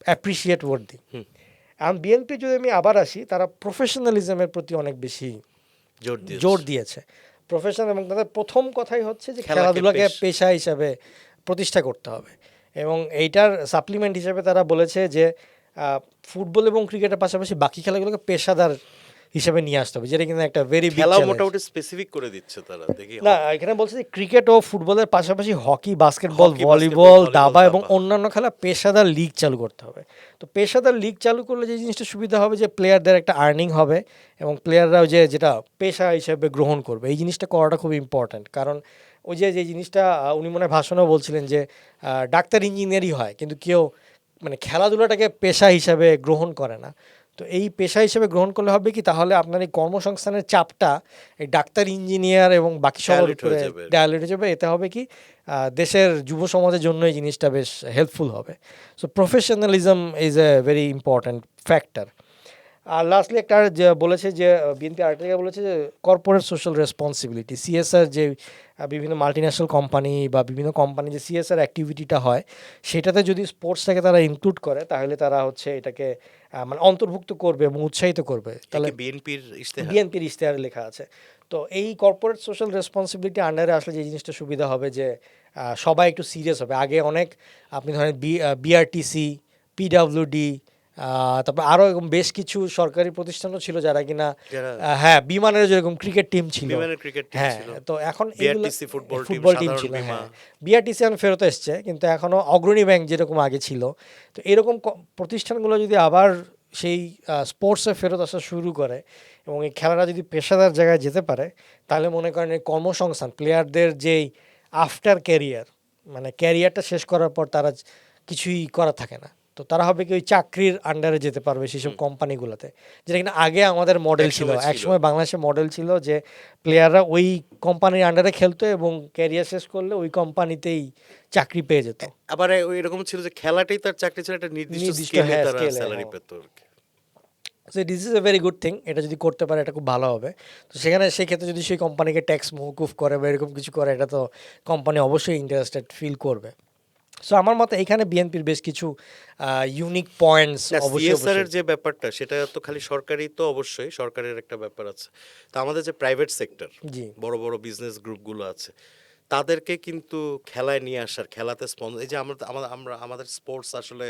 অ্যাপ্রিসিয়েট ওয়ার্দি। এখন বিএনপি যদি আমি আবার আসি, তারা প্রফেশনালিজমের প্রতি অনেক বেশি জোর দিয়েছে। প্রফেশন, এবং তাদের প্রথম কথাই হচ্ছে যে খেলাধুলাকে পেশা হিসাবে প্রতিষ্ঠা করতে হবে। এবং এইটার সাপ্লিমেন্ট হিসেবে তারা বলেছে যে ফুটবল এবং ক্রিকেটের পাশাপাশি বাকি খেলাগুলোকে পেশাদার হিসেবে নিয়ে আসতে হবে, যেটা কিন্তু একটা ভেরি বিগ চ্যালেঞ্জ। মোটামুটি স্পেসিফিক করে দিচ্ছে তারা, দেখি না, এখানে বলছে যে ক্রিকেট ও ফুটবলের পাশাপাশি হকি, বাস্কেটবল, ভলিবল, দাবা এবং অন্যান্য খেলা পেশাদার লিগ চালু করতে হবে। তো পেশাদার লিগ চালু করলে যে জিনিসটা সুবিধা হবে যে প্লেয়ারদের একটা আর্নিং হবে এবং প্লেয়াররাও যেটা পেশা হিসেবে গ্রহণ করবে, এই জিনিসটা করাটা খুব ইম্পর্ট্যান্ট। কারণ ওই যে জিনিসটা উনি মনে হয় ভাষণেও বলছিলেন যে ডাক্তার ইঞ্জিনিয়ারই হয়, কিন্তু কেউ মানে খেলাধুলাটাকে পেশা হিসাবে গ্রহণ করে না। তো এই পেশা হিসেবে গ্রহণ করলে হবে কি, তাহলে আপনার এই কর্মসংস্থানের চাপটা এই ডাক্তার, ইঞ্জিনিয়ার এবং বাকি সবার উপরে ডায়ালেট হয়ে যাবে। এতে হবে কি, দেশের যুব সমাজের জন্য এই জিনিসটা বেশ হেল্পফুল হবে। So professionalism is a very important factor. আর লাস্টলি একটা বলেছে যে বিএনপি আরেকটা বলেছে যে কর্পোরেট সোশ্যাল রেসপন্সিবিলিটি, সিএসআর, যে বিভিন্ন মাল্টিন্যাশনাল কোম্পানি বা বিভিন্ন কোম্পানি যে সিএসআর অ্যাক্টিভিটিটা হয়, সেটাতে যদি স্পোর্টসটাকে তারা ইনক্লুড করে তাহলে তারা হচ্ছে এটাকে মানে অন্তর্ভুক্ত করবে এবং উৎসাহিত করবে। তাহলে বিএনপির ইশতেহারে লেখা আছে। তো এই কর্পোরেট সোশ্যাল রেসপন্সিবিলিটি আন্ডারে আসলে যে জিনিসটা সুবিধা হবে যে সবাই একটু সিরিয়াস হবে। আগে অনেক আপনি ধরেন বিআরটিসি, পিডাব্লিউডি, তারপর আরও বেশ কিছু সরকারি প্রতিষ্ঠানও ছিল যারা কিনা, হ্যাঁ, বিমানের যেরকম ক্রিকেট টিম ছিল, হ্যাঁ, তো এখন ফুটবল টিম ছিল, হ্যাঁ, বিআরটিসি এখন ফেরত এসছে, কিন্তু এখনও অগ্রণী ব্যাংক যেরকম আগে ছিল। তো এরকম প্রতিষ্ঠানগুলো যদি আবার সেই স্পোর্টসে ফেরত আসা শুরু করে এবং এই খেলাটা যদি পেশাদার জায়গায় যেতে পারে, তাহলে মনে করেন এই কর্মসংস্থান, প্লেয়ারদের যেই আফটার ক্যারিয়ার, মানে ক্যারিয়ারটা শেষ করার পর তারা কিছুই করা থাকে না, তো তারা হবে কি ওই চাকরির আন্ডারে যেতে পারবে সেসব কোম্পানিগুলোতে, যেটা কিনা আগে আমাদের মডেল ছিল, একসময় ছিল। একসময় বাংলাদেশের মডেল ছিল যে প্লেয়াররা ওই কোম্পানির আন্ডারে খেলতো এবং ক্যারিয়ার শেষ করলে ওই কোম্পানিতেই চাকরি পেয়ে যেত। আবার ওই এরকম ছিল যে খেলাটাই তার চাকরি ছিল, একটা নির্দিষ্ট নির্দিষ্ট, স্কেলে হ্যাঁ, তারা scale-এ, স্যালারি হ্যাঁ। পেত আর কি। So this is a very good thing, এটা যদি করতে পারে এটা খুব ভালো হবে। তো সেখানে সেই ক্ষেত্রে যদি সেই কোম্পানিকে ট্যাক্স মওকুফ করে বা এরকম কিছু করে, এটা তো কোম্পানি অবশ্যই ইন্টারেস্টেড ফিল করবে। সো আমার মতে এখানে বিএনপির বেশ কিছু ইউনিক পয়েন্টস না, অবশ্যই সিএসআর এর অবশ্যই। যে ব্যাপারটা সেটা তো খালি সরকারি, তো অবশ্যই সরকারের একটা ব্যাপার আছে, তো আমাদের যে প্রাইভেট সেক্টর, জি, বড় বড় বিজনেস গ্রুপগুলো আছে, তাদেরকে কিন্তু খেলায় নিয়ে আসার, খেলাতে স্পন্সর, এই যে আমরা আমাদের স্পোর্টস আসলে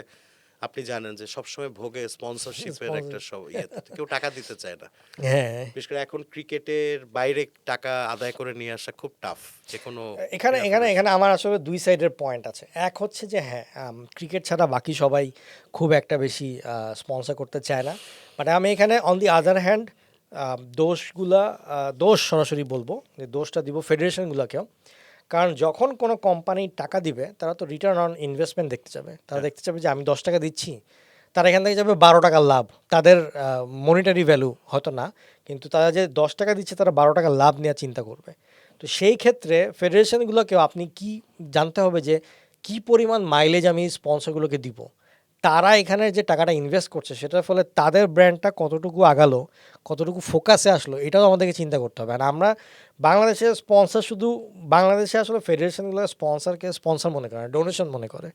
আপনি জানেন যে সবসময় ভোগে স্পন্সরশিপের একটা সব ইয়েতে, তো কেউ টাকা দিতে চায় না। হ্যাঁ। বিশেষ করে এখন ক্রিকেটের বাইরে টাকা আদায় করে নিয়ে আসা খুব টাফ যে কোনো এখানে ক্রীড়া এখানে ফেডারেশন। এখানে আমার আসলে দুই সাইডের পয়েন্ট আছে। এক হচ্ছে যে হ্যাঁ, ক্রিকেট ছাড়া বাকি সবাই খুব একটা বেশি স্পন্সর করতে চায় না, বাট আমি এখানে অন দি আদার হ্যান্ড দোষগুলা, দোষ সরাসরি বলবো যে দোষটা দিব ফেডারেশনগুলোকেও। কারণ যখন কোনো কোম্পানি টাকা দিবে তারা তো রিটার্ন অন ইনভেস্টমেন্ট দেখতে যাবে, তারা দেখতে যাবে যে আমি 10 টাকা দিচ্ছি, তারা এখান থেকে যাবে 12 টাকার লাভ, তাদের মনিটারি ভ্যালু হয়তো না, কিন্তু তারা যে 10 টাকা দিচ্ছে তারা 12 টাকার লাভ নেওয়ার চিন্তা করবে। তো সেই ক্ষেত্রে ফেডারেশনগুলোকেও আপনি কি জানতে হবে যে কি পরিমাণ মাইলেজ আমি স্পন্সরগুলোকে দিব, তারা এখানে যে টাকাটা ইনভেস্ট করছে সেটার ফলে তাদের ব্র্যান্ডটা কতটুকু আগালো, কতটুকু ফোকাসে আসলো, এটাও আমাদেরকে চিন্তা করতে হবে। আর আমরা বাংলাদেশের স্পন্সর শুধু, বাংলাদেশে আসলে ফেডারেশনগুলো স্পন্সরকে স্পন্সর মনে করে না, ডোনেশন মনে করে।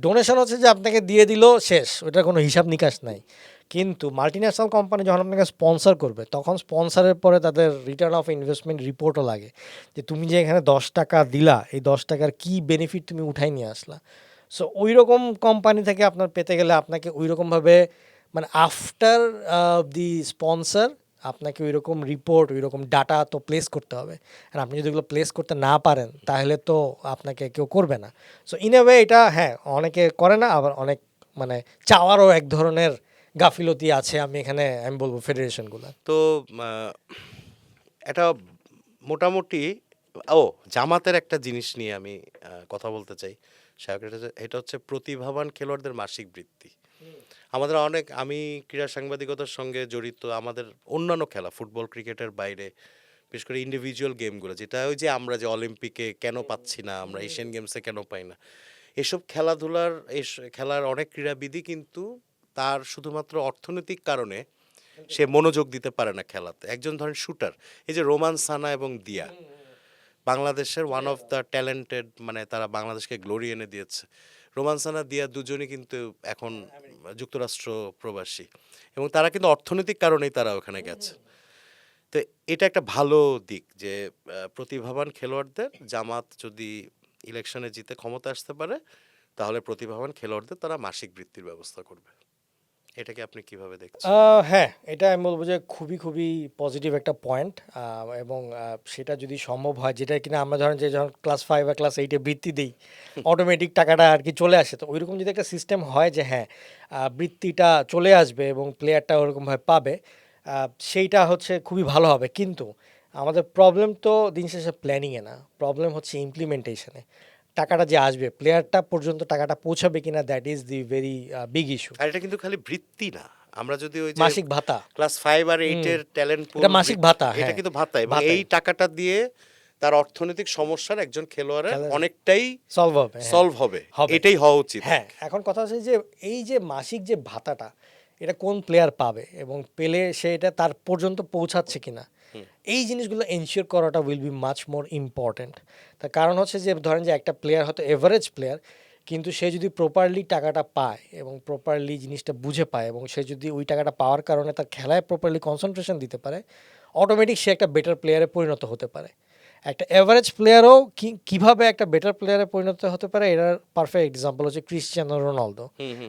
ডোনেশন হচ্ছে যে আপনাকে দিয়ে দিল শেষ, ওটার কোনো হিসাব নিকাশ নাই। কিন্তু মাল্টিন্যাশনাল কোম্পানি যখন আপনাকে স্পন্সর করবে তখন স্পন্সরের পরে তাদের রিটার্ন অফ ইনভেস্টমেন্ট রিপোর্টও লাগে, যে তুমি যে এখানে 10 টাকা দিলা এই 10 টাকার কি বেনিফিট তুমি উঠাই নিয়ে আসলা। সো ওই রকম কোম্পানি থেকে আপনার পেতে গেলে আপনাকে ওই রকমভাবে, মানে আফটার দি স্পন্সর আপনাকে ওই রকম রিপোর্ট, ওই রকম ডাটা তো প্লেস করতে হবে। আর আপনি যদি ওগুলো প্লেস করতে না পারেন তাহলে তো আপনাকে কেউ করবে না। সো ইন এ ওয়ে এটা হ্যাঁ অনেকে করে না, আবার অনেক মানে চাওয়ারও এক ধরনের গাফিলতি আছে, আমি বলবো ফেডারেশনগুলো। তো এটা মোটামুটি, ও জামাতের একটা জিনিস নিয়ে আমি কথা বলতে চাই শায়ক, এটা হচ্ছে প্রতিভাবান খেলোয়াড়দের মাসিক বৃত্তি। আমাদের অনেক, আমি ক্রীড়া সাংবাদিকতার সঙ্গে জড়িত, আমাদের অন্যান্য খেলা ফুটবল ক্রিকেটের বাইরে বিশেষ করে ইন্ডিভিজুয়াল গেমগুলো, যেটা ওই যে আমরা যে অলিম্পিকে কেন পাচ্ছি না, আমরা এশিয়ান গেমসে কেন পাই না, এসব খেলাধুলার খেলার অনেক ক্রীড়াবিদই কিন্তু তার শুধুমাত্র অর্থনৈতিক কারণে সে মনোযোগ দিতে পারে না খেলাতে। একজন ধরেন শুটার, এই যে রোমান সানা এবং দিয়া, বাংলাদেশের ওয়ান অফ দ্য ট্যালেন্টেড, মানে তারা বাংলাদেশকে গ্লোরি এনে দিয়েছে। রোমান সানা দিয়া দুজনই কিন্তু এখন যুক্তরাষ্ট্র প্রবাসী, এবং তারা কিন্তু অর্থনৈতিক কারণেই তারা ওখানে গেছে। তো এটা একটা ভালো দিক যে প্রতিভাবান খেলোয়াড়দের, জামাত যদি ইলেকশনে জিতে ক্ষমতা আসতে পারে তাহলে প্রতিভাবান খেলোয়াড়দের তারা মাসিক বৃত্তির ব্যবস্থা করবে। এটাকে আপনি কিভাবে দেখছেন? হ্যাঁ, এটা আমি বলবো যে খুবই খুবই পজিটিভ একটা পয়েন্ট, এবং সেটা যদি সম্ভব হয়, যেটা কিনা আমরা ধরেন যে যখন ক্লাস 5 বা ক্লাস 8-এ বৃত্তি দিই অটোমেটিক টাকাটা আর কি চলে আসে, তো ওইরকম যদি একটা সিস্টেম হয় যে হ্যাঁ বৃত্তিটা চলে আসবে এবং প্লেয়ারটা ওরকমভাবে পাবে, সেইটা হচ্ছে খুবই ভালো হবে। কিন্তু আমাদের প্রবলেম তো দিন শেষে প্ল্যানিংয়ে না, প্রবলেম হচ্ছে ইমপ্লিমেন্টেশনে। টাকাটা যে আসবে প্লেয়ারটা পর্যন্ত টাকাটা পৌঁছাবে কিনা, that is the very big issue. আর এটা কিন্তু খালি বৃত্তি না, আমরা যদি ওই যে মাসিক ভাতা, ক্লাস 5 আর 8-এর ট্যালেন্ট পুল, এটা মাসিক ভাতা, এটা হ্যাঁ, কিন্তু ভাতা, এবং ভাতাই এই টাকাটা দিয়ে তার অর্থনৈতিক সমস্যার একজন খেলোয়াড়ের খেলার অনেকটাই সলভ হবে, হ্যাঁ, সলভ হবে, হবে। এটাই হওয়া উচিত। হ্যাঁ, এখন কথা হচ্ছে যে এই যে মাসিক যে ভাতাটা, এটা কোন প্লেয়ার পাবে এবং পেলে সে এটা তার পর্যন্ত পৌঁছাচ্ছে কিনা, এই জিনিসগুলো এনশিওর করাটা will be much more important. তার কারণ হচ্ছে যে ধরেন যে একটা প্লেয়ার হয়তো এভারেজ প্লেয়ার, কিন্তু সে যদি প্রপারলি টাকাটা পায় এবং প্রপারলি জিনিসটা বুঝে পায় এবং সে যদি ওই টাকাটা পাওয়ার কারণে তার খেলায় প্রপারলি কনসেন্ট্রেশন দিতে পারে, অটোমেটিক সে একটা বেটার প্লেয়ারে পরিণত হতে পারে। একটা এভারেজ প্লেয়ারও কিভাবে একটা বেটার প্লেয়ারে পরিণত হতে পারে, এটার পারফেক্ট এক্সাম্পল হচ্ছে ক্রিশ্চিয়ানো রোনালদো।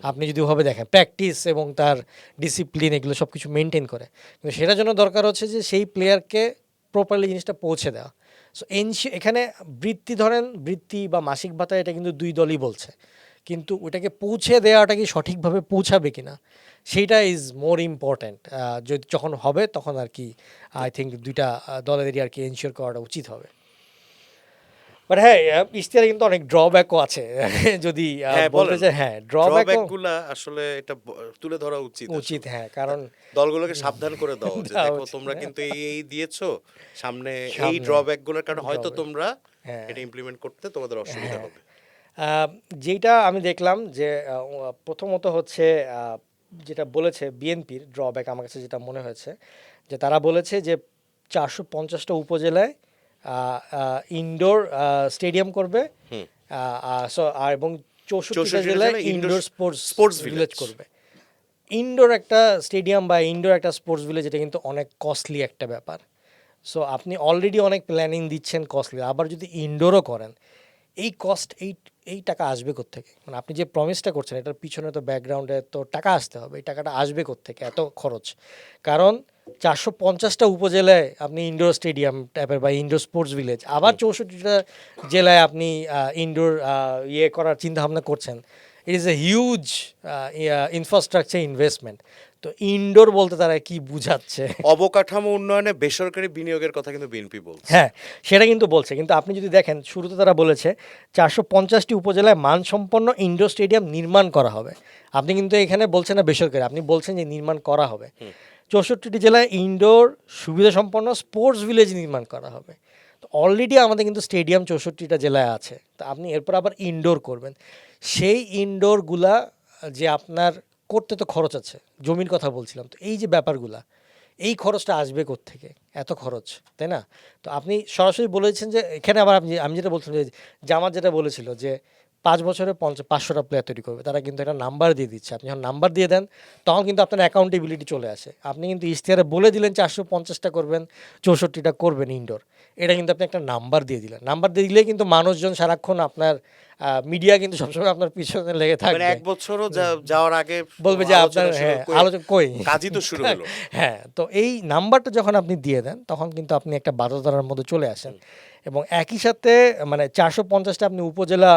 আপনি যদি ওভাবে দেখেন প্র্যাকটিস এবং তার ডিসিপ্লিন এগুলো সব কিছু মেনটেন করে, কিন্তু সেটার জন্য দরকার হচ্ছে যে সেই প্লেয়ারকে প্রপারলি জিনিসটা পৌঁছে দেওয়া। সো এখানে বৃত্তি, ধরেন বৃত্তি বা মাসিক ভাতা, এটা কিন্তু দুই দলই বলছে, কিন্তু ওটাকে পৌঁছে দেওয়াটা কি সঠিকভাবে পৌঁছাবে কিনা, সেইটা ইজ মোর ইম্পর্ট্যান্ট। যদি যখন হবে তখন আর কি আই থিঙ্ক দুইটা দলেরই আর কি এনশিওর করাটা উচিত হবে। বাট হ্যাঁ ইশতেহারে কিন্তু অনেক ড্রব্যাকও আছে যদি হ্যাঁ, বলতে বলেন। চাই, হ্যাঁ ড্রব্যাক ড্রব্যাকও গুলা আসলে এটা তুলে ধরা উচিত উচিত, আসলে। হ্যাঁ কারণ দলগুলোকে সাবধান করে দাও যে দেওয়া দেখো উচিত। তোমরা কিন্তু এই দিয়েছো, সামনে এই সামনে ড্রব্যাক গুলোর কারণে হয়তো drawback, তোমরা হ্যাঁ এটা ইমপ্লিমেন্ট করতে তোমাদের অসুবিধা হ্যাঁ। হবে। যেটা আমি দেখলাম যে প্রথমত হচ্ছে যেটা বলেছে বিএনপির ড্রব্যাক আমার কাছে যেটা মনে হয়েছে যে তারা বলেছে যে 450টা উপজেলায় ইনডোর স্টেডিয়াম করবে, হুম। আর এবং 64টা 64টা জেলায় জেলায় indoor sports sports village village করবে। ইনডোর একটা স্টেডিয়াম বা ইনডোর একটা স্পোর্টস ভিলেজ এটা কিন্তু অনেক কস্টলি একটা ব্যাপার। সো আপনি অলরেডি অনেক প্ল্যানিং দিচ্ছেন কস্টলি, আবার যদি ইনডোরও করেন এই কস্ট এই টাকা আসবে কোত্থেকে? মানে আপনি যে প্রমিসটা করছেন এটার পিছনে তো ব্যাকগ্রাউন্ডে তো টাকা আসতে হবে, এই টাকাটা আসবে কোত্থেকে এত খরচ? কারণ 450টা উপজেলায় আপনি ইনডোর স্টেডিয়াম টাইপের বা ইনডোর স্পোর্টস ভিলেজ, আবার 64টা জেলায় আপনি ইনডোর ইয়ে করার চিন্তা ভাবনা করছেন, it is a huge infrastructure investment. তো ইনডোর বলতে তারা কি বুঝাচ্ছে? অবকাঠামো উন্নয়নে বেসরকারি বিনিয়োগের কথা কিন্তু বিএনপি বলছে। হ্যাঁ সেটা কিন্তু বলছে, কিন্তু আপনি যদি দেখেন শুরুতে তারা বলেছে 450টি উপজেলায় মানসম্পন্ন ইনডোর স্টেডিয়াম নির্মাণ করা হবে। আপনি কিন্তু এখানে বলছেন না বেসরকারি, আপনি বলছেন যে নির্মাণ করা হবে। 64টি জেলায় ইনডোর সুবিধাসম্পন্ন স্পোর্টস ভিলেজ নির্মাণ করা হবে। তো অলরেডি আমাদের কিন্তু স্টেডিয়াম 64টা জেলায় আছে, তো আপনি এরপর আবার ইনডোর করবেন। সেই ইনডোরগুলা যে আপনার করতে তো খরচ আছে, জমির কথা বলছিলাম, তো এই যে ব্যাপারগুলা এই খরচটা আসবে কোত্থেকে? এত খরচ, তাই না? তো আপনি সরাসরি বলেছেন যে এখানে আবার আমি যেটা বলছিলাম যে জামাত যেটা বলেছিল যে 5 বছরে 500টা প্লেয়ার তৈরি করবে, তারা কিন্তু একটা নাম্বার দিয়ে দিচ্ছে। আপনি যখন নাম্বার দিয়ে দেন তখন কিন্তু আপনার অ্যাকাউন্টেবিলিটি চলে আসে। আপনি কিন্তু ইশতেহারে বলে দিলেন 450টা করবেন, 64টা করবেন ইনডোর, এটা কিন্তু আপনি একটা নাম্বার দিয়ে দিলেন। নাম্বার দিয়ে দিলেই কিন্তু মানুষজন সারাক্ষণ আপনার মিডিয়া কিন্তু সবসময় আপনার পিছনে লেগে মানে থাকবে, 1 বছরও যাওয়ার আগে বলবে যে আপনার আলোচনা শুরু হ্যাঁ করে আলোচনা কই কাজই তো শুরু হলো। হ্যাঁ, তো এই নাম্বারটা যখন আপনি দিয়ে দেন তখন কিন্তু আপনি একটা বাধ্যতার মধ্যে চলে আসেন, এবং একই সাথে মানে 450টা আপনি উপজেলা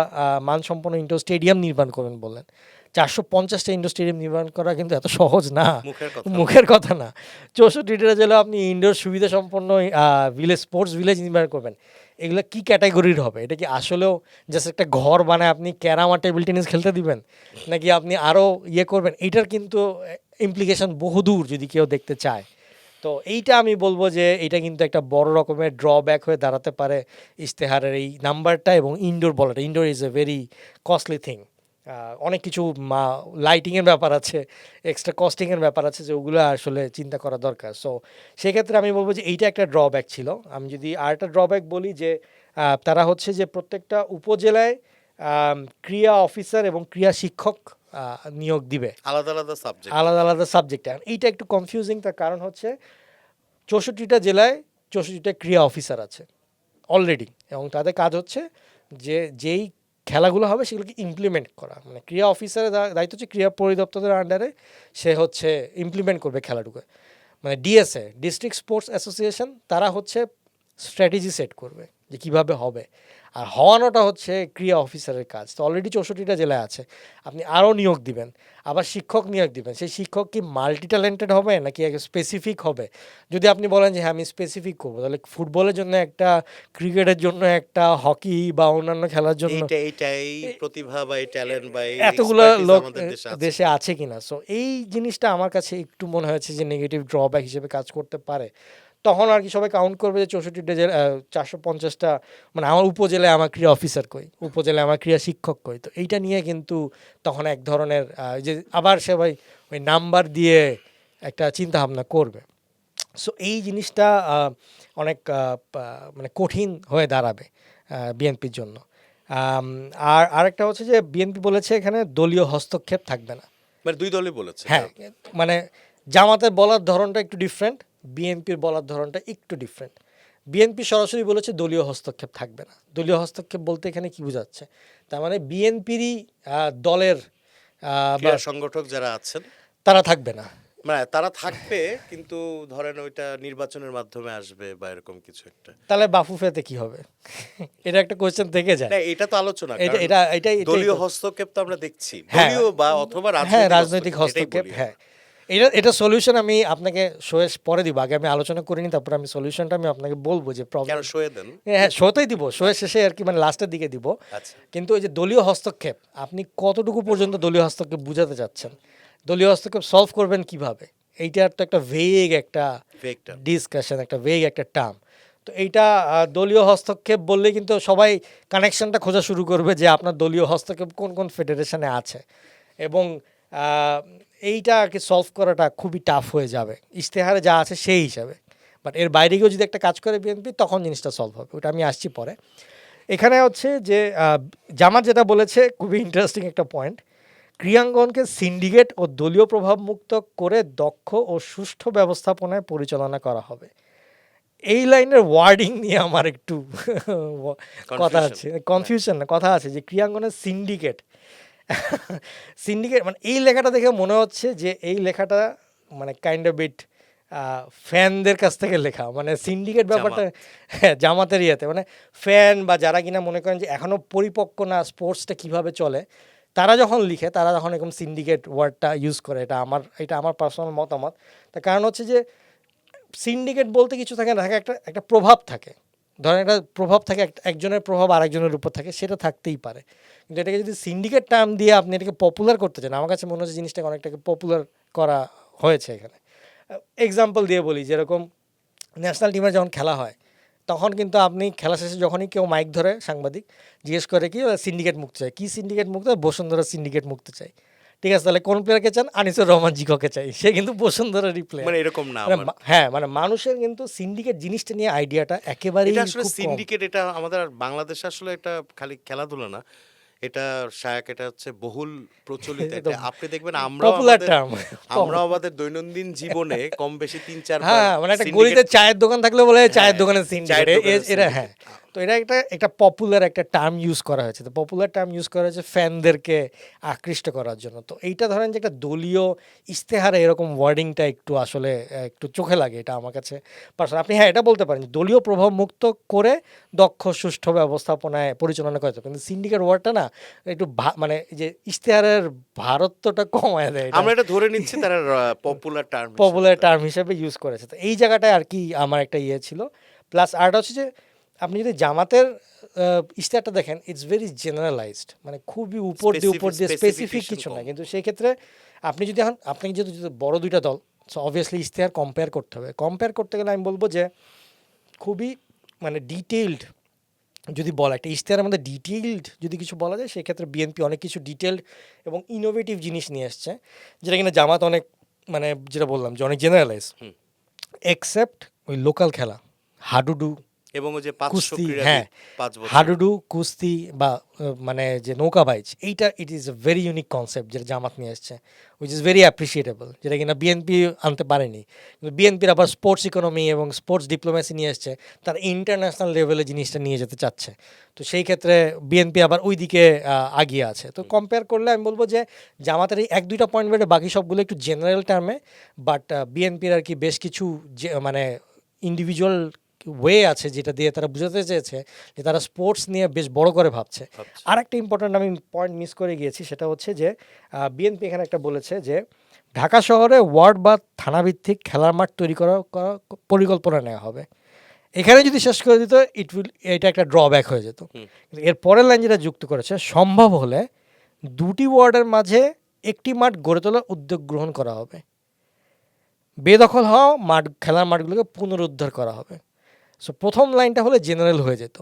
মানসম্পন্ন ইনডোর স্টেডিয়াম নির্মাণ করবেন বললেন। 450টা ইনডোর স্টেডিয়াম নির্মাণ করা কিন্তু এত সহজ না, মুখের কথা না। মুখের কথা না। 64টা জেলা আপনি ইনডোর সুবিধা সম্পন্ন ভিলেজ স্পোর্টস ভিলেজ নির্মাণ করবেন, এগুলো কি ক্যাটাগরির হবে? এটা কি আসলেও জাস্ট একটা ঘর বানায় আপনি ক্যারাম আর টেবিল টেনিস খেলতে দিবেন, নাকি আপনি আরও ইয়ে করবেন? এইটার কিন্তু ইমপ্লিকেশন বহুদূর যদি কেউ দেখতে চায়। তো এইটা আমি বলবো যে এটা কিন্তু একটা বড় রকমের ড্রব্যাক হয়ে দাঁড়াতে পারে ইশতেহারের এই নাম্বারটা, এবং ইনডোর বলাটা। Indoor is a very costly thing. অনেক কিছু লাইটিংয়ের ব্যাপার আছে, এক্সট্রা কস্টিংয়ের ব্যাপার আছে, যে ওগুলো আসলে চিন্তা করা দরকার। সো সেক্ষেত্রে আমি বলবো যে এইটা একটা ড্রব্যাক ছিল। আমি যদি আরেকটা ড্রব্যাক বলি যে তারা হচ্ছে যে প্রত্যেকটা উপজেলায় ক্রিয়া অফিসার এবং ক্রিয়া শিক্ষক নিয়োগ দিবে, আলাদা আলাদা সাবজেক্ট। আলাদা আলাদা সাবজেক্টে। এইটা একটু কনফিউজিং, তার কারণ হচ্ছে 64টা জেলায় 64টা ক্রিয়া অফিসার আছে অলরেডি, এবং তাদের কাজ হচ্ছে যে যেই খেলাগুলো হবে সেগুলোকে ইমপ্লিমেন্ট করা। মানে ক্রিয়া অফিসারের দায়িত্ব হচ্ছে ক্রিয়া পরিদপ্তরের আন্ডারে সে হচ্ছে ইমপ্লিমেন্ট করবে খেলাটুকু। মানে ডিএসএ, ডিস্ট্রিক্ট স্পোর্টস অ্যাসোসিয়েশন, তারা হচ্ছে স্ট্র্যাটেজি সেট করবে যে কীভাবে হবে, আর হওয়ানোটা হচ্ছে ক্রিয়া অফিসারের কাজ। তো অলরেডি 64টা জেলায় আছে, আপনি আরও নিয়োগ দিবেন, আবার শিক্ষক নিয়োগ দিবেন। সেই শিক্ষক কি মাল্টি ট্যালেন্টেড হবে নাকি স্পেসিফিক হবে? যদি আপনি বলেন যে হ্যাঁ আমি স্পেসিফিক করবো, তাহলে ফুটবলের জন্য একটা, ক্রিকেটের জন্য একটা, হকি বা অন্যান্য খেলার জন্য এই প্রতিভা বা এই ট্যালেন্ট বা এই এতগুলো expertise লোক আমাদের দেশে আছে। দেশে আছে কিনা। সো এই জিনিসটা আমার কাছে একটু মনে হয়েছে যে নেগেটিভ ড্রব্যাক হিসেবে কাজ করতে পারে। তখন আর কি সবাই কাউন্ট করবে যে 64টা জেলা 450টা, মানে আমার উপজেলায় আমার ক্রিয়া অফিসার কই, উপজেলায় আমার ক্রিয়া শিক্ষক কই। তো এইটা নিয়ে কিন্তু তখন এক ধরনের যে আবার সবাই ওই নাম্বার দিয়ে একটা চিন্তা ভাবনা করবে। সো এই জিনিসটা অনেক মানে কঠিন হয়ে দাঁড়াবে বিএনপির জন্য। আর আরেকটা হচ্ছে যে বিএনপি বলেছে এখানে দলীয় হস্তক্ষেপ থাকবে না। মানে দুই দলই বলেছে। হ্যাঁ, মানে জামাতের বলার ধরনটা একটু ডিফারেন্ট, বিএনপির বলার ধরনটা একটু ডিফারেন্ট। বিএনপি সরাসরি বলেছে দলীয় হস্তক্ষেপ থাকবে না। দলীয় হস্তক্ষেপ বলতে এখানে কি বোঝাচ্ছে? তার মানে বিএনপিরই দলের বা ক্রীড়া সংগঠক যারা আছেন তারা থাকবে না। মানে তারা থাকবে, কিন্তু ধরেন ওইটা নির্বাচনের মাধ্যমে আসবে বা এরকম কিছু একটা। তাহলে বাফুফেতে কি হবে? এটা একটা কোয়েশ্চেন থেকে যায়। না, এটা তো আলোচনা, এটা কারণ এটা এটাই দলীয় তো। হস্তক্ষেপ তো আমরা দেখছি, হ্যাঁ, দলীয় বা অথবা হ্যাঁ রাজনৈতিক রাজনৈতিক হস্তক্ষেপ, এটাই হস্তক্ষেপ, বলি হ্যাঁ। আমরা। এটা এটা সলিউশন আমি আপনাকে শোয়ে পরে দিব, আগে আমি আলোচনা করিনি, তারপর আমি সলিউশনটা আমি আপনাকে বলবো যে কেন প্রবলেম। শোয়ে দেন? হ্যাঁ, শোতেই দিব, শোয়ের শেষে আর কি, মানে লাস্টের দিকে দিব। আচ্ছা, কিন্তু ওই যে দলীয় হস্তক্ষেপ, আপনি কতটুকু পর্যন্ত দলীয় হস্তক্ষেপ বুঝাতে চাচ্ছেন, দলীয় হস্তক্ষেপ সলভ করবেন কিভাবে, এইটার তো একটা ভেগ একটা ভেগটা ডিসকাশন, একটা ভেগ একটা টার্ম। তো এইটা দলীয় হস্তক্ষেপ বললে কিন্তু সবাই কানেকশনটা খোঁজা শুরু করবে যে আপনার দলীয় হস্তক্ষেপ কোন কোন ফেডারেশনে আছে, এবং আহ, এইটা আর কি সলভ করাটা খুবই টাফ হয়ে যাবে ইশতেহারে যা আছে সেই হিসাবে। বাট এর বাইরে গিয়েও যদি একটা কাজ করে বিএনপি, তখন জিনিসটা সলভ হবে, ওটা আমি আসছি পরে। এখানে হচ্ছে যে জামাত যেটা বলেছে খুবই ইন্টারেস্টিং একটা পয়েন্ট, ক্রিয়াঙ্গনকে সিন্ডিকেট ও দলীয় প্রভাবমুক্ত করে দক্ষ ও সুষ্ঠু ব্যবস্থাপনায় পরিচালনা করা হবে। এই লাইনের ওয়ার্ডিং নিয়ে আমার একটু কথা আছে, কনফিউশন না, কথা আছে যে ক্রিয়াঙ্গনের সিন্ডিকেট সিন্ডিকেট মানে এই লেখাটা দেখে মনে হচ্ছে যে এই লেখাটা মানে কাইন্ড অফ বিট ফ্যানদের কাছ থেকে লেখা, মানে সিন্ডিকেট ব্যাপারটা হ্যাঁ জামাতের ইয়েতে, মানে ফ্যান বা যারা কিনা মনে করেন যে এখনও পরিপক্ক না স্পোর্টসটা কীভাবে চলে, তারা যখন লিখে, তারা যখন এরকম সিন্ডিকেট ওয়ার্ডটা ইউজ করে, এটা আমার পার্সোনাল মতামত। তার কারণ হচ্ছে যে সিন্ডিকেট বলতে কিছু থাকে না, থাকে একটা একটা প্রভাব থাকে, ধরেন একটা প্রভাব থাকে, একজনের প্রভাব আরেকজনের উপর থাকে, সেটা থাকতেই পারে। কিন্তু এটাকে যদি সিন্ডিকেট টার্ম দিয়ে আপনি এটাকে পপুলার করতে চান, আমার কাছে মনে হচ্ছে জিনিসটাকে অনেকটাকে পপুলার করা হয়েছে এখানে। এক্সাম্পল দিয়ে বলি, যেরকম ন্যাশনাল টিমের যখন খেলা হয়, তখন কিন্তু আপনি খেলা শেষে যখনই কেউ মাইক ধরে, সাংবাদিক জিজ্ঞেস করে কি সিন্ডিকেট মুক্ত চাই, কী সিন্ডিকেট মুক্ত, বসুন্ধরা সিন্ডিকেট মুক্ত চাই। ঠিক আছে, তাহলে কোন প্লেয়ারকে চান, আনিসুর রহমান জিকোকে চাই, সে কিন্তু বসুন্ধরারই প্লেয়ার। মানে এরকম না মানে আমার। হ্যাঁ, মানে মানুষের কিন্তু সিন্ডিকেট জিনিসটা নিয়ে আইডিয়াটা একেবারেই এটা আসলে খুব কম। সিন্ডিকেট, এটা আমাদের আর বাংলাদেশে আসলে এটা খালি খেলাধুলা না, এটা শায়াক, এটা হচ্ছে বহুল প্রচলিত। এটা একদম আপনি দেখবেন পপুলার টার্ম। আমরাও আমাদের দৈনন্দিন জীবনে কম বেশি 3-4 বার হ্যাঁ, মানে একটা syndicate- গলিতে চায়ের দোকান থাকলে বলে চায়ের হ্যাঁ, দোকানের সিন্ডিকেট, চায়ের দোকানের এরা syndicate। হ্যাঁ। তো এটা একটা একটা পপুলার একটা টার্ম ইউজ করা হয়েছে, তো পপুলার টার্ম ইউজ করা হয়েছে ফ্যানদেরকে আকৃষ্ট করার জন্য। তো এইটা ধরেন যে একটা দলীয় ইশতেহারে এরকম ওয়ার্ডিংটা একটু আসলে একটু চোখে লাগে, এটা আমার কাছে পার্সোনাল। আপনি হ্যাঁ এটা বলতে পারেন যে দলীয় প্রভাব মুক্ত করে দক্ষ সুষ্ঠু ব্যবস্থাপনায় পরিচালনা করা যায়, কিন্তু সিন্ডিকেট ওয়ার্ডটা না একটু মানে এই যে ইশতেহারের ভারত্বটা কমায় দেয়, আমরা এটা ধরে নিচ্ছি তারা পপুলার টার্ম পপুলার টার্ম হিসেবে ইউজ করেছে। তো এই জায়গাটায় আর কি আমার একটা ইয়ে ছিল। প্লাস আরটা হচ্ছে যে আপনি যদি জামাতের ইশতেহারটা দেখেন, ইটস ভেরি জেনারেলাইজড, মানে খুবই উপর দিয়ে স্পেসিফিক কিছু না। কিন্তু সেই ক্ষেত্রে আপনি যদি এখন আপনি যদি বড় দুইটা দল, সো অবভিয়াসলি ইশতেহার কম্পেয়ার করতে হবে। কম্পেয়ার করতে গেলে আমি বলবো যে খুবই মানে ডিটেইলড যদি বলা, একটা ইশতেহারের মধ্যে ডিটেইলড যদি কিছু বলা যায়, সেক্ষেত্রে বিএনপি অনেক কিছু ডিটেইলড এবং ইনোভেটিভ জিনিস নিয়ে এসছে, যেটা কিনা জামাত অনেক, মানে যেটা বললাম যে অনেক জেনারেলাইজ, এক্সেপ্ট ওই লোকাল খেলা হাডুডু এবং ওই যে 500 কুস্তি, ক্রীড়াবিদ হ্যাঁ 5 বছর। হাডুডু কুস্তি বা মানে যে নৌকা বাইচ, এইটা it is a very unique concept যেটা জামাত নিয়ে এসছে, উইচ ইজ ভেরি অ্যাপ্রিসিয়েটেবল, যেটা কিনা বিএনপি আনতে পারেনি। কিন্তু বিএনপির আবার স্পোর্টস ইকোনমি এবং স্পোর্টস ডিপ্লোমেসি নিয়ে এসছে, তার ইন্টারন্যাশনাল লেভেলে জিনিসটা নিয়ে যেতে চাচ্ছে। তো সেই ক্ষেত্রে বিএনপি আবার ওই দিকে আগিয়ে আছে। তো কম্পেয়ার করলে আমি বলবো যে জামাতের এই এক দুইটা পয়েন্ট বেড়ে বাকি সবগুলো একটু জেনারেল টার্মে, বাট বিএনপির আর কি বেশ কিছু মানে ইন্ডিভিজুয়াল ওয়ে আছে যেটা দিয়ে তারা বুঝাতে চেয়েছে যে তারা স্পোর্টস নিয়ে বেশ বড় করে ভাবছে। আর একটা ইম্পর্ট্যান্ট আমি পয়েন্ট মিস করে গিয়েছি, সেটা হচ্ছে যে বিএনপি এখানে একটা বলেছে যে ঢাকা শহরে ওয়ার্ড বা থানাভিত্তিক খেলার মাঠ তৈরি করা পরিকল্পনা নেওয়া হবে। এখানে যদি শেষ করে দিত এটা একটা ড্রব্যাক হয়ে যেত। কিন্তু এর পরের লাইন যেটা যুক্ত করেছে, সম্ভব হলে দুটি ওয়ার্ডের মাঝে একটি মাঠ গড়ে তোলার উদ্যোগ গ্রহণ করা হবে, বেদখল হওয়া খেলার মাঠগুলোকে পুনরুদ্ধার করা হবে। সো প্রথম লাইনটা হলে জেনারেল হয়ে যেত,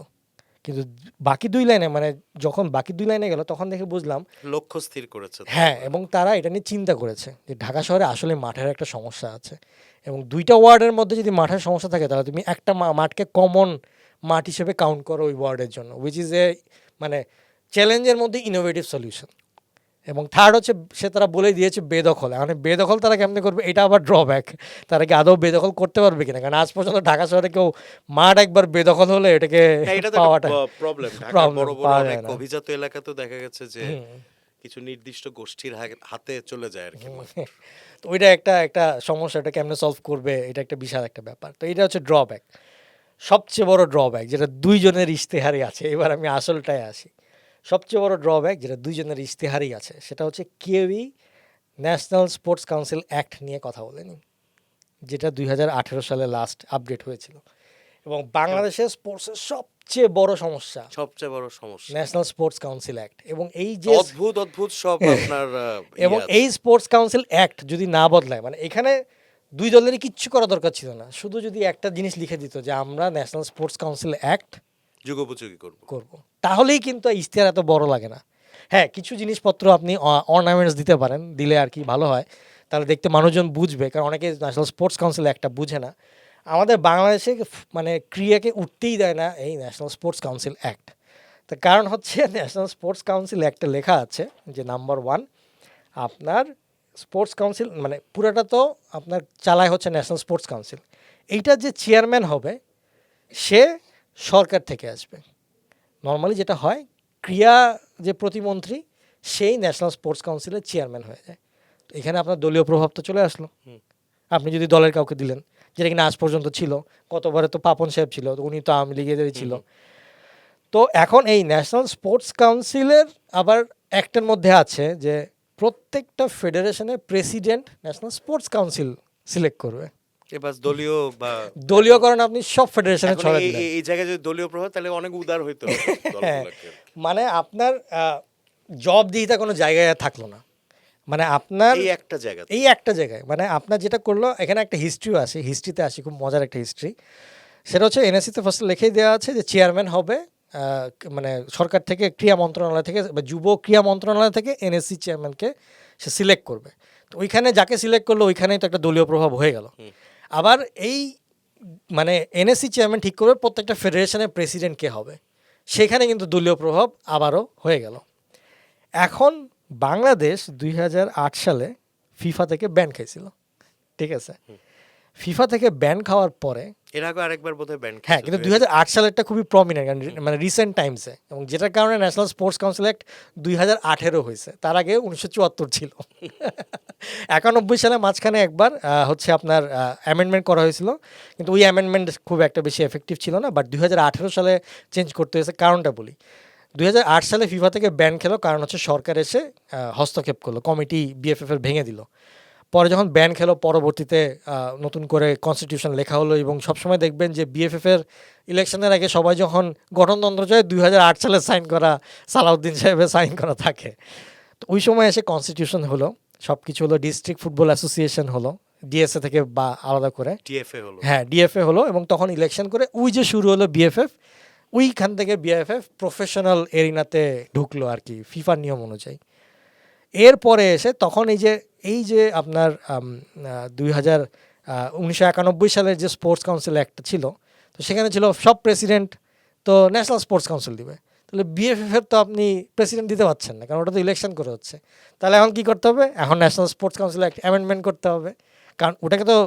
কিন্তু বাকি দুই লাইনে, মানে যখন বাকি দুই লাইনে গেল তখন দেখে বুঝলাম লক্ষ্য স্থির করেছে তারা। হ্যাঁ, এবং তারা এটা নিয়ে চিন্তা করেছে যে ঢাকা শহরে আসলে মাঠের একটা সমস্যা আছে, এবং দুইটা ওয়ার্ডের মধ্যে যদি মাঠের সমস্যা থাকে, তাহলে তুমি একটা মাঠকে কমন মাঠ হিসেবে কাউন্ট করো ওই ওয়ার্ডের জন্য, উইচ ইজ এ মানে চ্যালেঞ্জের মধ্যে ইনোভেটিভ সলিউশন। এবং থার্ড হচ্ছে সে তারা বলে দিয়েছে বেদখল, মানে বেদখল তারা কেমনে করবে, এটা আবার ড্রব্যাক, তারা কি আদৌ বেদখল করতে পারবে কিনা, কারণ আজ পর্যন্ত ঢাকা শহরে কেউ মাঠ একবার বেদখল হলে এটাকে হ্যাঁ, এটা তো পাওয়াটা প্রবলেম। ঢাকার problem, বড় বড় পাওয়া অনেক যায় না। অভিজাত এলাকাতেও দেখা গেছে যে কিছু নির্দিষ্ট গোষ্ঠীর হাতে চলে যায় আর কি। তো ওইটা একটা একটা সমস্যা, এটা কেমনে সলভ করবে, এটা একটা বিশাল একটা ব্যাপার। তো এটা হচ্ছে ড্রব্যাক, সবচেয়ে বড় ড্রব্যাক যেটা দুইজনের ইশতেহারই আছে। এবার আমি আসলটায় আসি। সবচেয়ে বড় ড্রব্যাক যেটা দুইজনের ইশতেহারই আছে, সেটা হচ্ছে কেউই ন্যাশনাল স্পোর্টস কাউন্সিল অ্যাক্ট নিয়ে কথা বলেনি, যেটা 2018 সালে লাস্ট আপডেট হয়েছিল। এবং বাংলাদেশের স্পোর্টসের সবচেয়ে বড় সমস্যা সবচেয়ে বড় সমস্যা ন্যাশনাল স্পোর্টস কাউন্সিল অ্যাক্ট। এবং এই যে অদ্ভুত অদ্ভুত সব আপনার এবং এই স্পোর্টস কাউন্সিল অ্যাক্ট যদি না বদলায়, মানে এখানে দুই দলেরই কিচ্ছু করা দরকার ছিল না, শুধু যদি একটা জিনিস লিখে দিত যে আমরা ন্যাশনাল স্পোর্টস কাউন্সিল অ্যাক্ট যুগোপযোগী করব, তাহলেই কিন্তু ইশতেহার এত বড় লাগে না। হ্যাঁ, কিছু জিনিসপত্র আপনি অর্নামেন্টস দিতে পারেন, দিলে আর কি ভালো হয়, তাহলে দেখতে মানুষজন বুঝবে, কারণ অনেকে ন্যাশনাল স্পোর্টস কাউন্সিল একটা বুঝে না। আমাদের বাংলাদেশে মানে ক্রিয়াকে উঠতেই দেয় না এই ন্যাশনাল স্পোর্টস কাউন্সিল অ্যাক্ট। তার কারণ হচ্ছে ন্যাশনাল স্পোর্টস কাউন্সিল অ্যাক্টে লেখা আছে যে নাম্বার 1, আপনার স্পোর্টস কাউন্সিল মানে পুরাটা তো আপনার চালায় হচ্ছে ন্যাশনাল স্পোর্টস কাউন্সিল, এইটার যে চেয়ারম্যান হবে সে সরকার থেকে আসবে। নর্মালি যেটা হয়, ক্রীড়া যে প্রতিমন্ত্রী সেই ন্যাশনাল স্পোর্টস কাউন্সিলের চেয়ারম্যান হয়ে যায়। তো এখানে আপনার দলীয় প্রভাব তো চলে আসলো। আপনি যদি দলের কাউকে দিলেন, যেটা কিনা আজ পর্যন্ত ছিল, গতবারে তো পাপন সাহেব ছিল, তো উনি তো আওয়ামী লীগেরই ছিল। তো এখন এই ন্যাশনাল স্পোর্টস কাউন্সিলের আবার অ্যাক্টের মধ্যে আছে যে প্রত্যেকটা ফেডারেশনের president national sports council select করবে। এবার দলীয় বা দলীয়করণ আপনি সব ফেডারেশনে এখন ছড়াই এই দিলেন। এই জায়গায় যদি দলীয় প্রভাব, তাহলে অনেক উদার হইতো দলগুলোকে। মানে আপনার জবাবদিহিতা কোনো জায়গায় আর থাকলো না। মানে আপনার এই একটা জায়গা এই একটা জায়গায় মানে আপনার যেটা করলো, এখানে একটা হিস্ট্রিও আছে, হিস্ট্রিতে আসি, খুব মজার একটা হিস্ট্রি। সেটা হচ্ছে এনএসসিতে ফার্স্ট লিখেই দেওয়া আছে যে চেয়ারম্যান হবে মানে সরকার থেকে, ক্রীড়া মন্ত্রণালয় থেকে বা যুব ক্রীড়া মন্ত্রণালয় থেকে এনএসসি চেয়ারম্যানকে সে সিলেক্ট করবে। তো ওইখানে যাকে সিলেক্ট করলো ওইখানেই তো একটা দলীয় প্রভাব হয়ে গেল। আবার এই মানে এনএসসি চেয়ারম্যান ঠিক করবে প্রত্যেকটা ফেডারেশনের প্রেসিডেন্ট কে হবে, সেখানে কিন্তু দলীয় প্রভাব আবারও হয়ে গেল। এখন বাংলাদেশ 2008 সালে ফিফা থেকে ব্যান খাইছিল, ঠিক আছে? ফিফা থেকে ব্যান খাওয়ার পরে এর আগে আরেকবার বোধহয় ব্যান হ্যাঁ, কিন্তু 2008 সালেরটা খুবই প্রমিনেন্ট, মানে রিসেন্ট টাইমসে, এবং যেটার কারণে ন্যাশনাল স্পোর্টস কাউন্সিল অ্যাক্ট 2018 হয়েছে, তার আগে 1974 ছিল। 91 সালে মাঝখানে একবার হচ্ছে আপনার অ্যামেন্ডমেন্ট করা হয়েছিল, কিন্তু ওই অ্যামেন্ডমেন্ট খুব একটা বেশি এফেক্টিভ ছিল না। বাট 2018 সালে চেঞ্জ করতে হয়েছে। কারণটা বলি, 2008 সালে ফিফা থেকে ব্যান খেলো, কারণ হচ্ছে সরকার এসে হস্তক্ষেপ করলো, কমিটি বিএফএফ এর ভেঙে দিল। পরে যখন ব্যান খেলো, পরবর্তীতে নতুন করে কনস্টিটিউশন লেখা হলো, এবং সবসময় দেখবেন যে বিএফএফ এর ইলেকশনের আগে সবাই যখন গঠনতন্ত্র চায় 2008 সালে সাইন করা, সালাউদ্দিন সাহেবের সাইন করা থাকে। তো ওই সময় এসে কনস্টিটিউশন হলো, সব কিছু হলো, ডিস্ট্রিক্ট ফুটবল অ্যাসোসিয়েশন হলো ডিএসএ থেকে বা আলাদা করে, ডিএফএ হলো। হ্যাঁ ডিএফএ হলো, এবং তখন ইলেকশন করে ওই যে শুরু হলো বিএফএফ, ওইখান থেকে বিএফএফ প্রফেশনাল এরিনাতে ঢুকলো আর কি, ফিফার নিয়ম অনুযায়ী। এরপরে এসে তখন এই যে আপনার 1991 সালের যে স্পোর্টস কাউন্সিল একটা ছিল, তো সেখানে ছিল সব প্রেসিডেন্ট তো ন্যাশনাল স্পোর্টস কাউন্সিল দিবে, তাহলে বিএফএফের তো আপনি প্রেসিডেন্ট দিতে পারছেন না, কারণ ওটা তো ইলেকশন করে হচ্ছে। তাহলে এখন কী করতে হবে? এখন ন্যাশনাল স্পোর্টস কাউন্সিল একটা অ্যামেন্ডমেন্ট করতে হবে, কারণ ওটাকে তো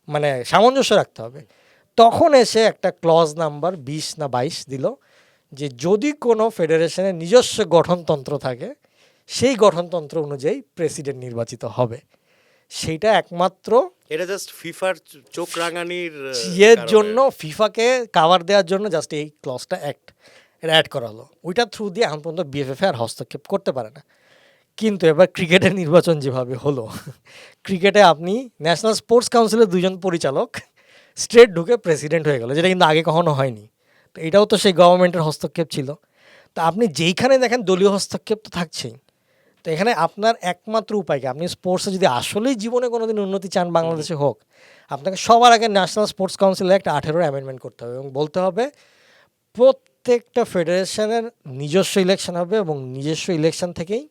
মানে সামঞ্জস্য রাখতে হবে। তখন এসে একটা ক্লজ নাম্বার 20 না 22 দিল যে যদি কোনো ফেডারেশনের নিজস্ব গঠনতন্ত্র থাকে, সেই গঠনতন্ত্র অনুযায়ী প্রেসিডেন্ট নির্বাচিত হবে। সেইটা একমাত্র এটা জাস্ট ফিফার চোখ রাঙানির এর জন্য, ফিফাকে কাভার দেওয়ার জন্য জাস্ট এই ক্লজটা অ্যাড করা হলো। ওইটার থ্রু দিয়ে এখন পর্যন্ত বিএফএফ আর হস্তক্ষেপ করতে পারে না। কিন্তু এবার ক্রিকেটের নির্বাচন যেভাবে হলো, ক্রিকেটে আপনি ন্যাশনাল স্পোর্টস কাউন্সিলের 2জন পরিচালক স্ট্রেট ঢুকে প্রেসিডেন্ট হয়ে গেল, যেটা কিন্তু আগে কখনো হয়নি। তো এটাও তো সেই গভর্নমেন্টের হস্তক্ষেপ ছিল। তো আপনি যেইখানে দেখেন দলীয় হস্তক্ষেপ তো থাকছেই। তো এখানে আপনার একমাত্র উপায় কি? আপনি স্পোর্টসে যদি আসলেই জীবনে কোনোদিন উন্নতি চান বাংলাদেশে হোক, আপনাকে সবার আগে national sports council act 18 amendment করতে হবে, এবং বলতে হবে প্রত্যেকটা ফেডারেশনের নিজস্ব ইলেকশন হবে, এবং নিজস্ব ইলেকশন থেকেই